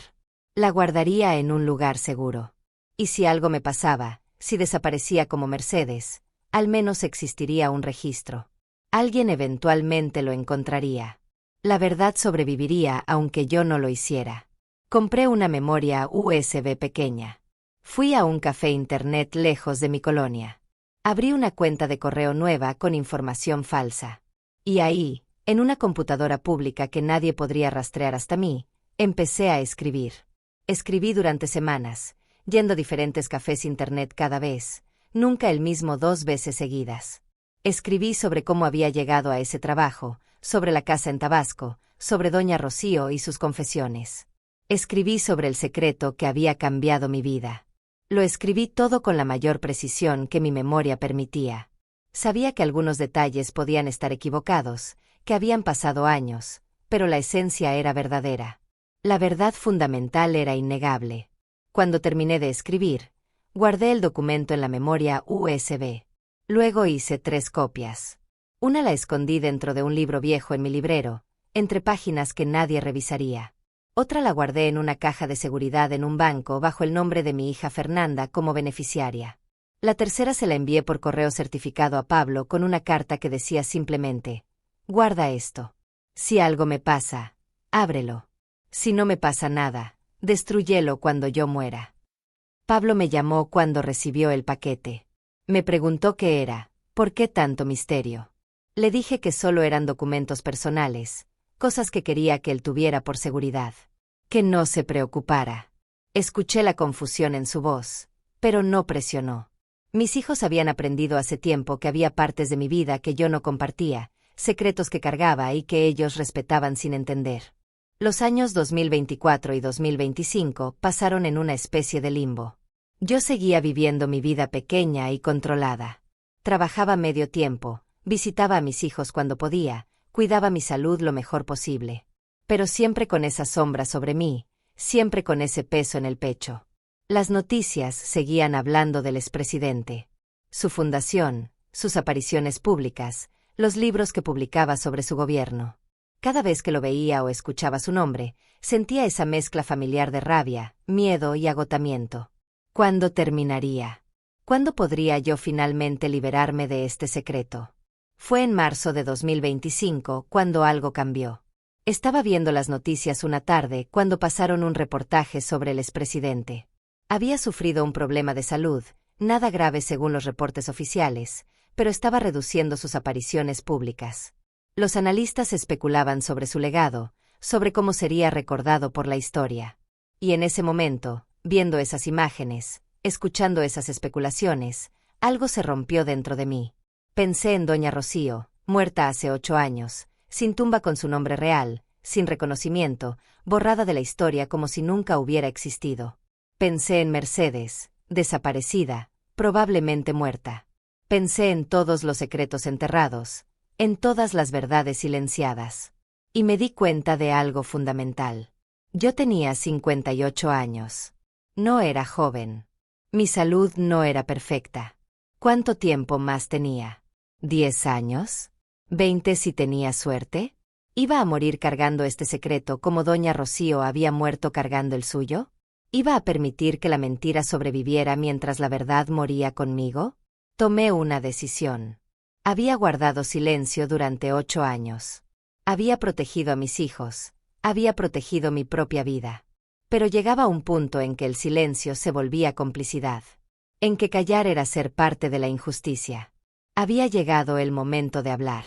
La guardaría en un lugar seguro. Y si algo me pasaba, si desaparecía como Mercedes, al menos existiría un registro. Alguien eventualmente lo encontraría. La verdad sobreviviría aunque yo no lo hiciera. Compré una memoria USB pequeña. Fui a un café internet lejos de mi colonia. Abrí una cuenta de correo nueva con información falsa. Y ahí, en una computadora pública que nadie podría rastrear hasta mí, empecé a escribir. Escribí durante semanas, yendo a diferentes cafés internet cada vez, nunca el mismo 2 veces seguidas. Escribí sobre cómo había llegado a ese trabajo, sobre la casa en Tabasco, sobre doña Rocío y sus confesiones. Escribí sobre el secreto que había cambiado mi vida. Lo escribí todo con la mayor precisión que mi memoria permitía. Sabía que algunos detalles podían estar equivocados, que habían pasado años, pero la esencia era verdadera. La verdad fundamental era innegable. Cuando terminé de escribir, guardé el documento en la memoria USB. Luego hice 3 copias. Una la escondí dentro de un libro viejo en mi librero, entre páginas que nadie revisaría. Otra la guardé en una caja de seguridad en un banco bajo el nombre de mi hija Fernanda como beneficiaria. La tercera se la envié por correo certificado a Pablo con una carta que decía simplemente: guarda esto. Si algo me pasa, ábrelo. Si no me pasa nada, destrúyelo cuando yo muera. Pablo me llamó cuando recibió el paquete. Me preguntó qué era, por qué tanto misterio. Le dije que solo eran documentos personales, cosas que quería que él tuviera por seguridad. Que no se preocupara. Escuché la confusión en su voz, pero no presionó. Mis hijos habían aprendido hace tiempo que había partes de mi vida que yo no compartía, secretos que cargaba y que ellos respetaban sin entender. Los años 2024 y 2025 pasaron en una especie de limbo. Yo seguía viviendo mi vida pequeña y controlada. Trabajaba medio tiempo, visitaba a mis hijos cuando podía, cuidaba mi salud lo mejor posible. Pero siempre con esa sombra sobre mí, siempre con ese peso en el pecho. Las noticias seguían hablando del expresidente. Su fundación, sus apariciones públicas, los libros que publicaba sobre su gobierno. Cada vez que lo veía o escuchaba su nombre, sentía esa mezcla familiar de rabia, miedo y agotamiento. ¿Cuándo terminaría? ¿Cuándo podría yo finalmente liberarme de este secreto? Fue en marzo de 2025 cuando algo cambió. Estaba viendo las noticias una tarde cuando pasaron un reportaje sobre el expresidente. Había sufrido un problema de salud, nada grave según los reportes oficiales, pero estaba reduciendo sus apariciones públicas. Los analistas especulaban sobre su legado, sobre cómo sería recordado por la historia. Y en ese momento, viendo esas imágenes, escuchando esas especulaciones, algo se rompió dentro de mí. Pensé en doña Rocío, muerta hace 8 años, sin tumba con su nombre real, sin reconocimiento, borrada de la historia como si nunca hubiera existido. Pensé en Mercedes, desaparecida, probablemente muerta. Pensé en todos los secretos enterrados, en todas las verdades silenciadas. Y me di cuenta de algo fundamental. Yo tenía 58 años. No era joven. Mi salud no era perfecta. ¿Cuánto tiempo más tenía? ¿10 años? ¿20 si tenía suerte? ¿Iba a morir cargando este secreto como doña Rocío había muerto cargando el suyo? ¿Iba a permitir que la mentira sobreviviera mientras la verdad moría conmigo? Tomé una decisión. Había guardado silencio durante 8 años. Había protegido a mis hijos, había protegido mi propia vida. Pero llegaba un punto en que el silencio se volvía complicidad, en que callar era ser parte de la injusticia. Había llegado el momento de hablar.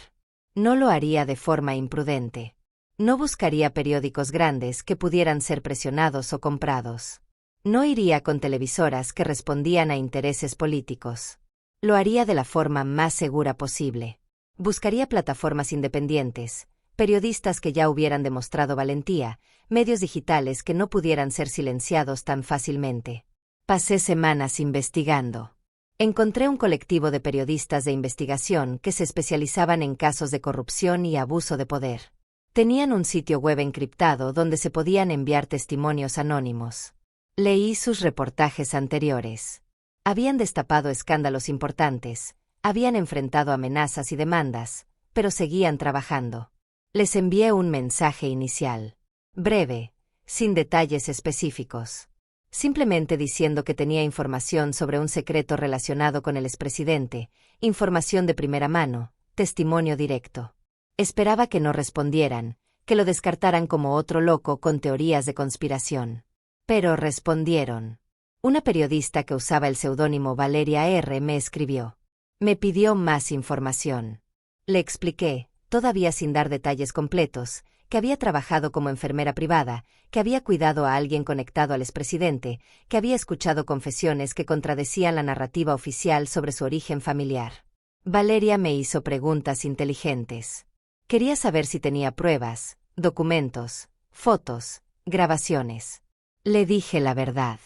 No lo haría de forma imprudente. No buscaría periódicos grandes que pudieran ser presionados o comprados. No iría con televisoras que respondían a intereses políticos. Lo haría de la forma más segura posible. Buscaría plataformas independientes, periodistas que ya hubieran demostrado valentía, medios digitales que no pudieran ser silenciados tan fácilmente. Pasé semanas investigando. Encontré un colectivo de periodistas de investigación que se especializaban en casos de corrupción y abuso de poder. Tenían un sitio web encriptado donde se podían enviar testimonios anónimos. Leí sus reportajes anteriores. Habían destapado escándalos importantes, habían enfrentado amenazas y demandas, pero seguían trabajando. Les envié un mensaje inicial, breve, sin detalles específicos. simplemente diciendo que tenía información sobre un secreto relacionado con el expresidente, información de primera mano, testimonio directo. Esperaba que no respondieran, que lo descartaran como otro loco con teorías de conspiración. Pero respondieron. Una periodista que usaba el seudónimo Valeria R. me escribió. Me pidió más información. Le expliqué, todavía sin dar detalles completos, que había trabajado como enfermera privada, que había cuidado a alguien conectado al expresidente, que había escuchado confesiones que contradecían la narrativa oficial sobre su origen familiar. Valeria me hizo preguntas inteligentes. Quería saber si tenía pruebas, documentos, fotos, grabaciones. Le dije la verdad.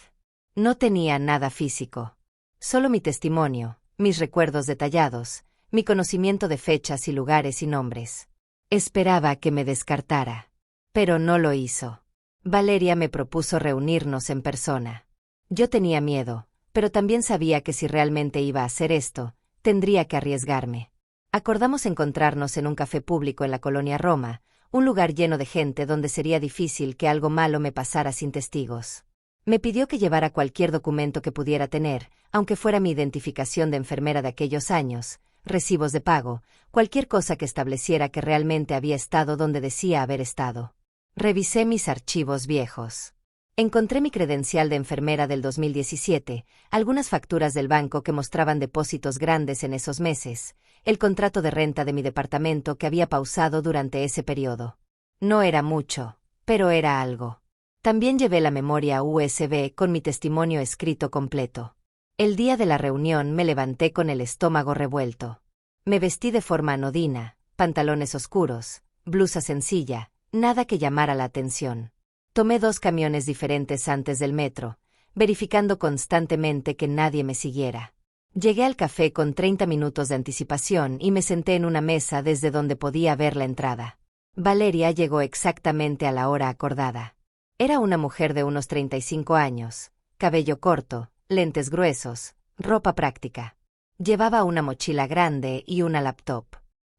No tenía nada físico. Solo mi testimonio, mis recuerdos detallados, mi conocimiento de fechas y lugares y nombres. Esperaba que me descartara. Pero no lo hizo. Valeria me propuso reunirnos en persona. Yo tenía miedo, pero también sabía que si realmente iba a hacer esto, tendría que arriesgarme. Acordamos encontrarnos en un café público en la colonia Roma, un lugar lleno de gente donde sería difícil que algo malo me pasara sin testigos. Me pidió que llevara cualquier documento que pudiera tener, aunque fuera mi identificación de enfermera de aquellos años, recibos de pago, cualquier cosa que estableciera que realmente había estado donde decía haber estado. Revisé mis archivos viejos. Encontré mi credencial de enfermera del 2017, algunas facturas del banco que mostraban depósitos grandes en esos meses, el contrato de renta de mi departamento que había pausado durante ese periodo. No era mucho, pero era algo. También llevé la memoria USB con mi testimonio escrito completo. El día de la reunión me levanté con el estómago revuelto. Me vestí de forma anodina, pantalones oscuros, blusa sencilla, nada que llamara la atención. Tomé 2 camiones diferentes antes del metro, verificando constantemente que nadie me siguiera. Llegué al café con 30 minutos de anticipación y me senté en una mesa desde donde podía ver la entrada. Valeria llegó exactamente a la hora acordada. Era una mujer de unos 35 años, cabello corto, lentes gruesos, ropa práctica. Llevaba una mochila grande y una laptop.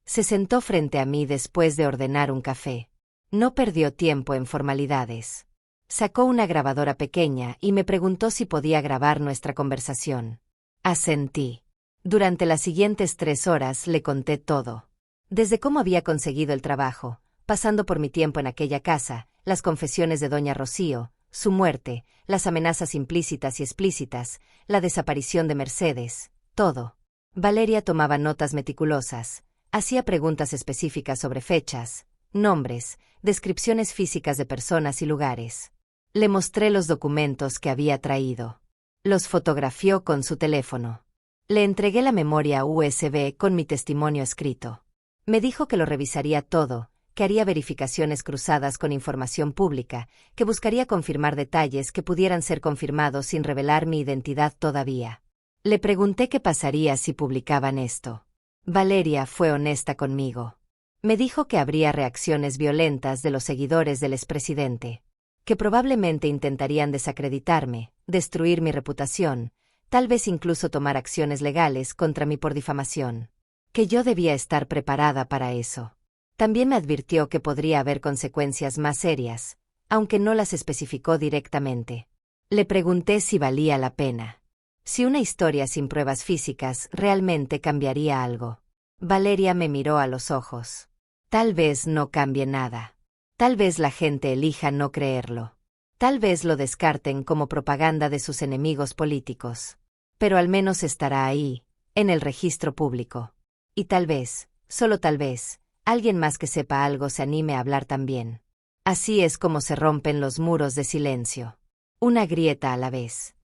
Se sentó frente a mí después de ordenar un café. No perdió tiempo en formalidades. Sacó una grabadora pequeña y me preguntó si podía grabar nuestra conversación. Asentí. Durante las siguientes 3 horas le conté todo. Desde cómo había conseguido el trabajo, pasando por mi tiempo en aquella casa, las confesiones de doña Rocío, su muerte, las amenazas implícitas y explícitas, la desaparición de Mercedes, todo. Valeria tomaba notas meticulosas, hacía preguntas específicas sobre fechas, nombres, descripciones físicas de personas y lugares. Le mostré los documentos que había traído. Los fotografió con su teléfono. Le entregué la memoria USB con mi testimonio escrito. Me dijo que lo revisaría todo, que haría verificaciones cruzadas con información pública, que buscaría confirmar detalles que pudieran ser confirmados sin revelar mi identidad todavía. Le pregunté qué pasaría si publicaban esto. Valeria fue honesta conmigo. Me dijo que habría reacciones violentas de los seguidores del expresidente, que probablemente intentarían desacreditarme, destruir mi reputación, tal vez incluso tomar acciones legales contra mí por difamación, que yo debía estar preparada para eso. También me advirtió que podría haber consecuencias más serias, aunque no las especificó directamente. Le pregunté si valía la pena. Si una historia sin pruebas físicas realmente cambiaría algo. Valeria me miró a los ojos. Tal vez no cambie nada. Tal vez la gente elija no creerlo. Tal vez lo descarten como propaganda de sus enemigos políticos. Pero al menos estará ahí, en el registro público. Y tal vez, solo tal vez, alguien más que sepa algo se anime a hablar también. Así es como se rompen los muros de silencio. Una grieta a la vez.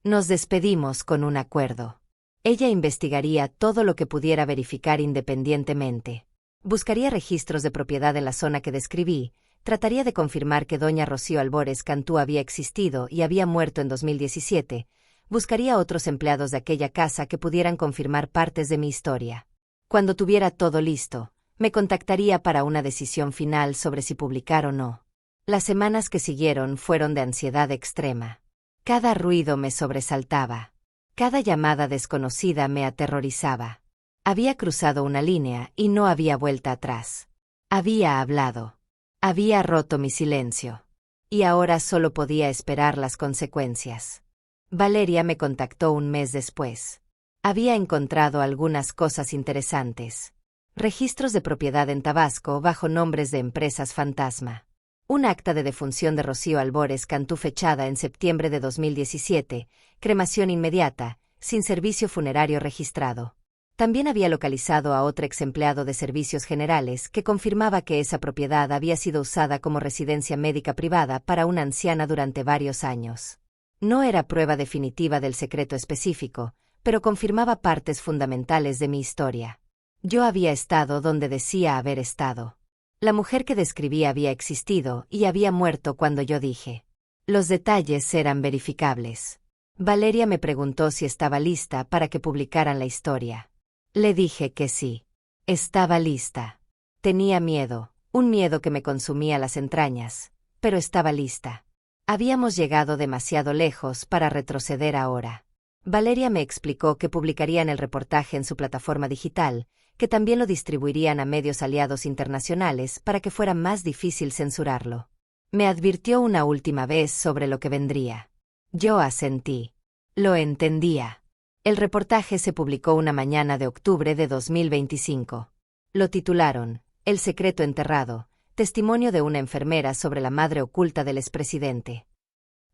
Nos despedimos con un acuerdo. Ella investigaría todo lo que pudiera verificar independientemente. Buscaría registros de propiedad en la zona que describí, trataría de confirmar que doña Rocío Albores Cantú había existido y había muerto en 2017, buscaría otros empleados de aquella casa que pudieran confirmar partes de mi historia. Cuando tuviera todo listo, me contactaría para una decisión final sobre si publicar o no. Las semanas que siguieron fueron de ansiedad extrema. Cada ruido me sobresaltaba. Cada llamada desconocida me aterrorizaba. Había cruzado una línea y no había vuelta atrás. Había hablado. Había roto mi silencio. y ahora solo podía esperar las consecuencias. Valeria me contactó un mes después. Había encontrado algunas cosas interesantes. Registros de propiedad en Tabasco bajo nombres de empresas fantasma. Un acta de defunción de Rocío Albores Cantú fechada en septiembre de 2017, cremación inmediata, sin servicio funerario registrado. También había localizado a otro exempleado de Servicios Generales que confirmaba que esa propiedad había sido usada como residencia médica privada para una anciana durante varios años. No era prueba definitiva del secreto específico, pero confirmaba partes fundamentales de mi historia. Yo había estado donde decía haber estado. La mujer que describía había existido y había muerto cuando yo dije. Los detalles eran verificables. Valeria me preguntó si estaba lista para que publicaran la historia. Le dije que sí. Estaba lista. Tenía miedo, un miedo que me consumía las entrañas, pero estaba lista. Habíamos llegado demasiado lejos para retroceder ahora. Valeria me explicó que publicarían el reportaje en su plataforma digital, que también lo distribuirían a medios aliados internacionales para que fuera más difícil censurarlo. Me advirtió una última vez sobre lo que vendría. Yo asentí. Lo entendía. El reportaje se publicó una mañana de octubre de 2025. Lo titularon, El secreto enterrado, testimonio de una enfermera sobre la madre oculta del expresidente.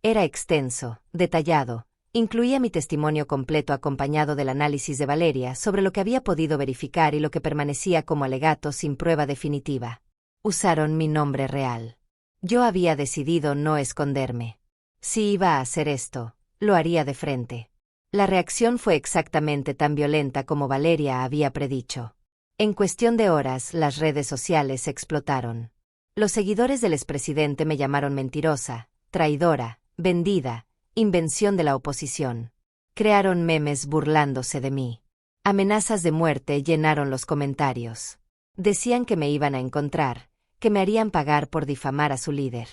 Era extenso, detallado, incluía mi testimonio completo acompañado del análisis de Valeria sobre lo que había podido verificar y lo que permanecía como alegato sin prueba definitiva. Usaron mi nombre real. Yo había decidido no esconderme. Si iba a hacer esto, lo haría de frente. La reacción fue exactamente tan violenta como Valeria había predicho. En cuestión de horas, las redes sociales explotaron. Los seguidores del expresidente me llamaron mentirosa, traidora, vendida, invención de la oposición. Crearon memes burlándose de mí. Amenazas de muerte llenaron los comentarios. Decían que me iban a encontrar, que me harían pagar por difamar a su líder.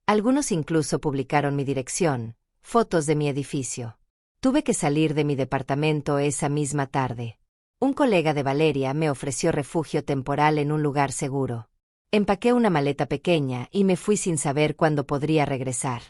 Algunos incluso publicaron mi dirección, fotos de mi edificio. Tuve que salir de mi departamento esa misma tarde. Un colega de Valeria me ofreció refugio temporal en un lugar seguro. Empaqué una maleta pequeña y me fui sin saber cuándo podría regresar.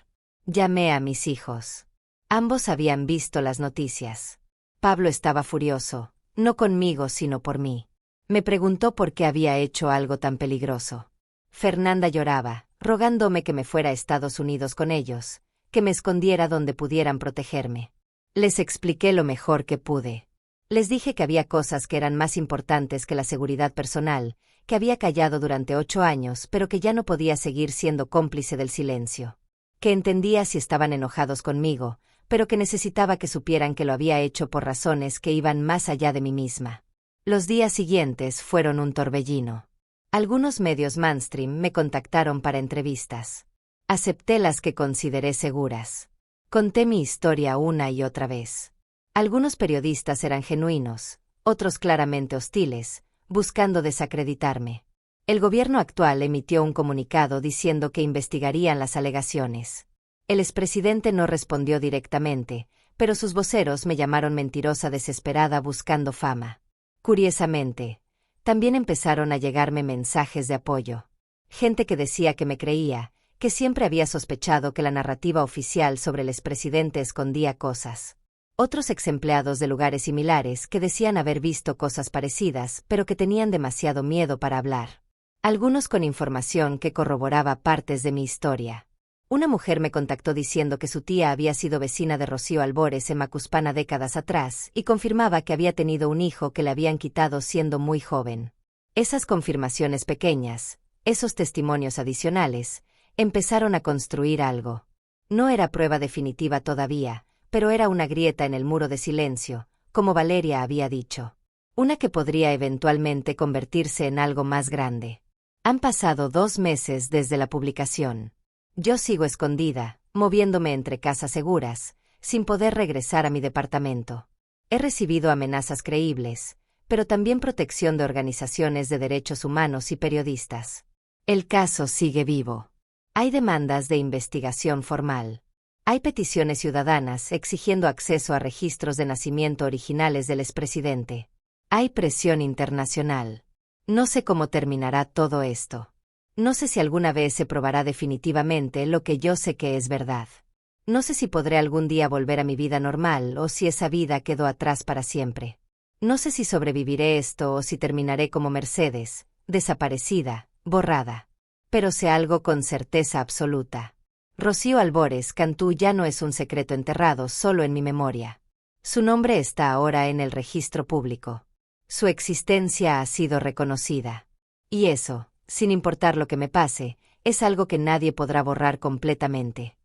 Llamé a mis hijos. Ambos habían visto las noticias. Pablo estaba furioso, no conmigo sino por mí. Me preguntó por qué había hecho algo tan peligroso. Fernanda lloraba, rogándome que me fuera a Estados Unidos con ellos, que me escondiera donde pudieran protegerme. Les expliqué lo mejor que pude. Les dije que había cosas que eran más importantes que la seguridad personal, que había callado durante 8 años, pero que ya no podía seguir siendo cómplice del silencio. Que entendía si estaban enojados conmigo, pero que necesitaba que supieran que lo había hecho por razones que iban más allá de mí misma. Los días siguientes fueron un torbellino. Algunos medios mainstream me contactaron para entrevistas. Acepté las que consideré seguras. Conté mi historia una y otra vez. Algunos periodistas eran genuinos, otros claramente hostiles, buscando desacreditarme. El gobierno actual emitió un comunicado diciendo que investigarían las alegaciones. El expresidente no respondió directamente, pero sus voceros me llamaron mentirosa desesperada buscando fama. Curiosamente, también empezaron a llegarme mensajes de apoyo. Gente que decía que me creía, que siempre había sospechado que la narrativa oficial sobre el expresidente escondía cosas. Otros exempleados de lugares similares que decían haber visto cosas parecidas, pero que tenían demasiado miedo para hablar. Algunos con información que corroboraba partes de mi historia. Una mujer me contactó diciendo que su tía había sido vecina de Rocío Albores en Macuspana décadas atrás y confirmaba que había tenido un hijo que le habían quitado siendo muy joven. Esas confirmaciones pequeñas, esos testimonios adicionales, empezaron a construir algo. No era prueba definitiva todavía, pero era una grieta en el muro de silencio, como Valeria había dicho. Una que podría eventualmente convertirse en algo más grande. Han pasado 2 meses desde la publicación. Yo sigo escondida, moviéndome entre casas seguras, sin poder regresar a mi departamento. He recibido amenazas creíbles, pero también protección de organizaciones de derechos humanos y periodistas. El caso sigue vivo. Hay demandas de investigación formal. Hay peticiones ciudadanas exigiendo acceso a registros de nacimiento originales del expresidente. Hay presión internacional. No sé cómo terminará todo esto. No sé si alguna vez se probará definitivamente lo que yo sé que es verdad. No sé si podré algún día volver a mi vida normal o si esa vida quedó atrás para siempre. No sé si sobreviviré esto o si terminaré como Mercedes, desaparecida, borrada. Pero sé algo con certeza absoluta. Rocío Albores Cantú ya no es un secreto enterrado solo en mi memoria. Su nombre está ahora en el registro público. Su existencia ha sido reconocida. Y eso, sin importar lo que me pase, es algo que nadie podrá borrar completamente.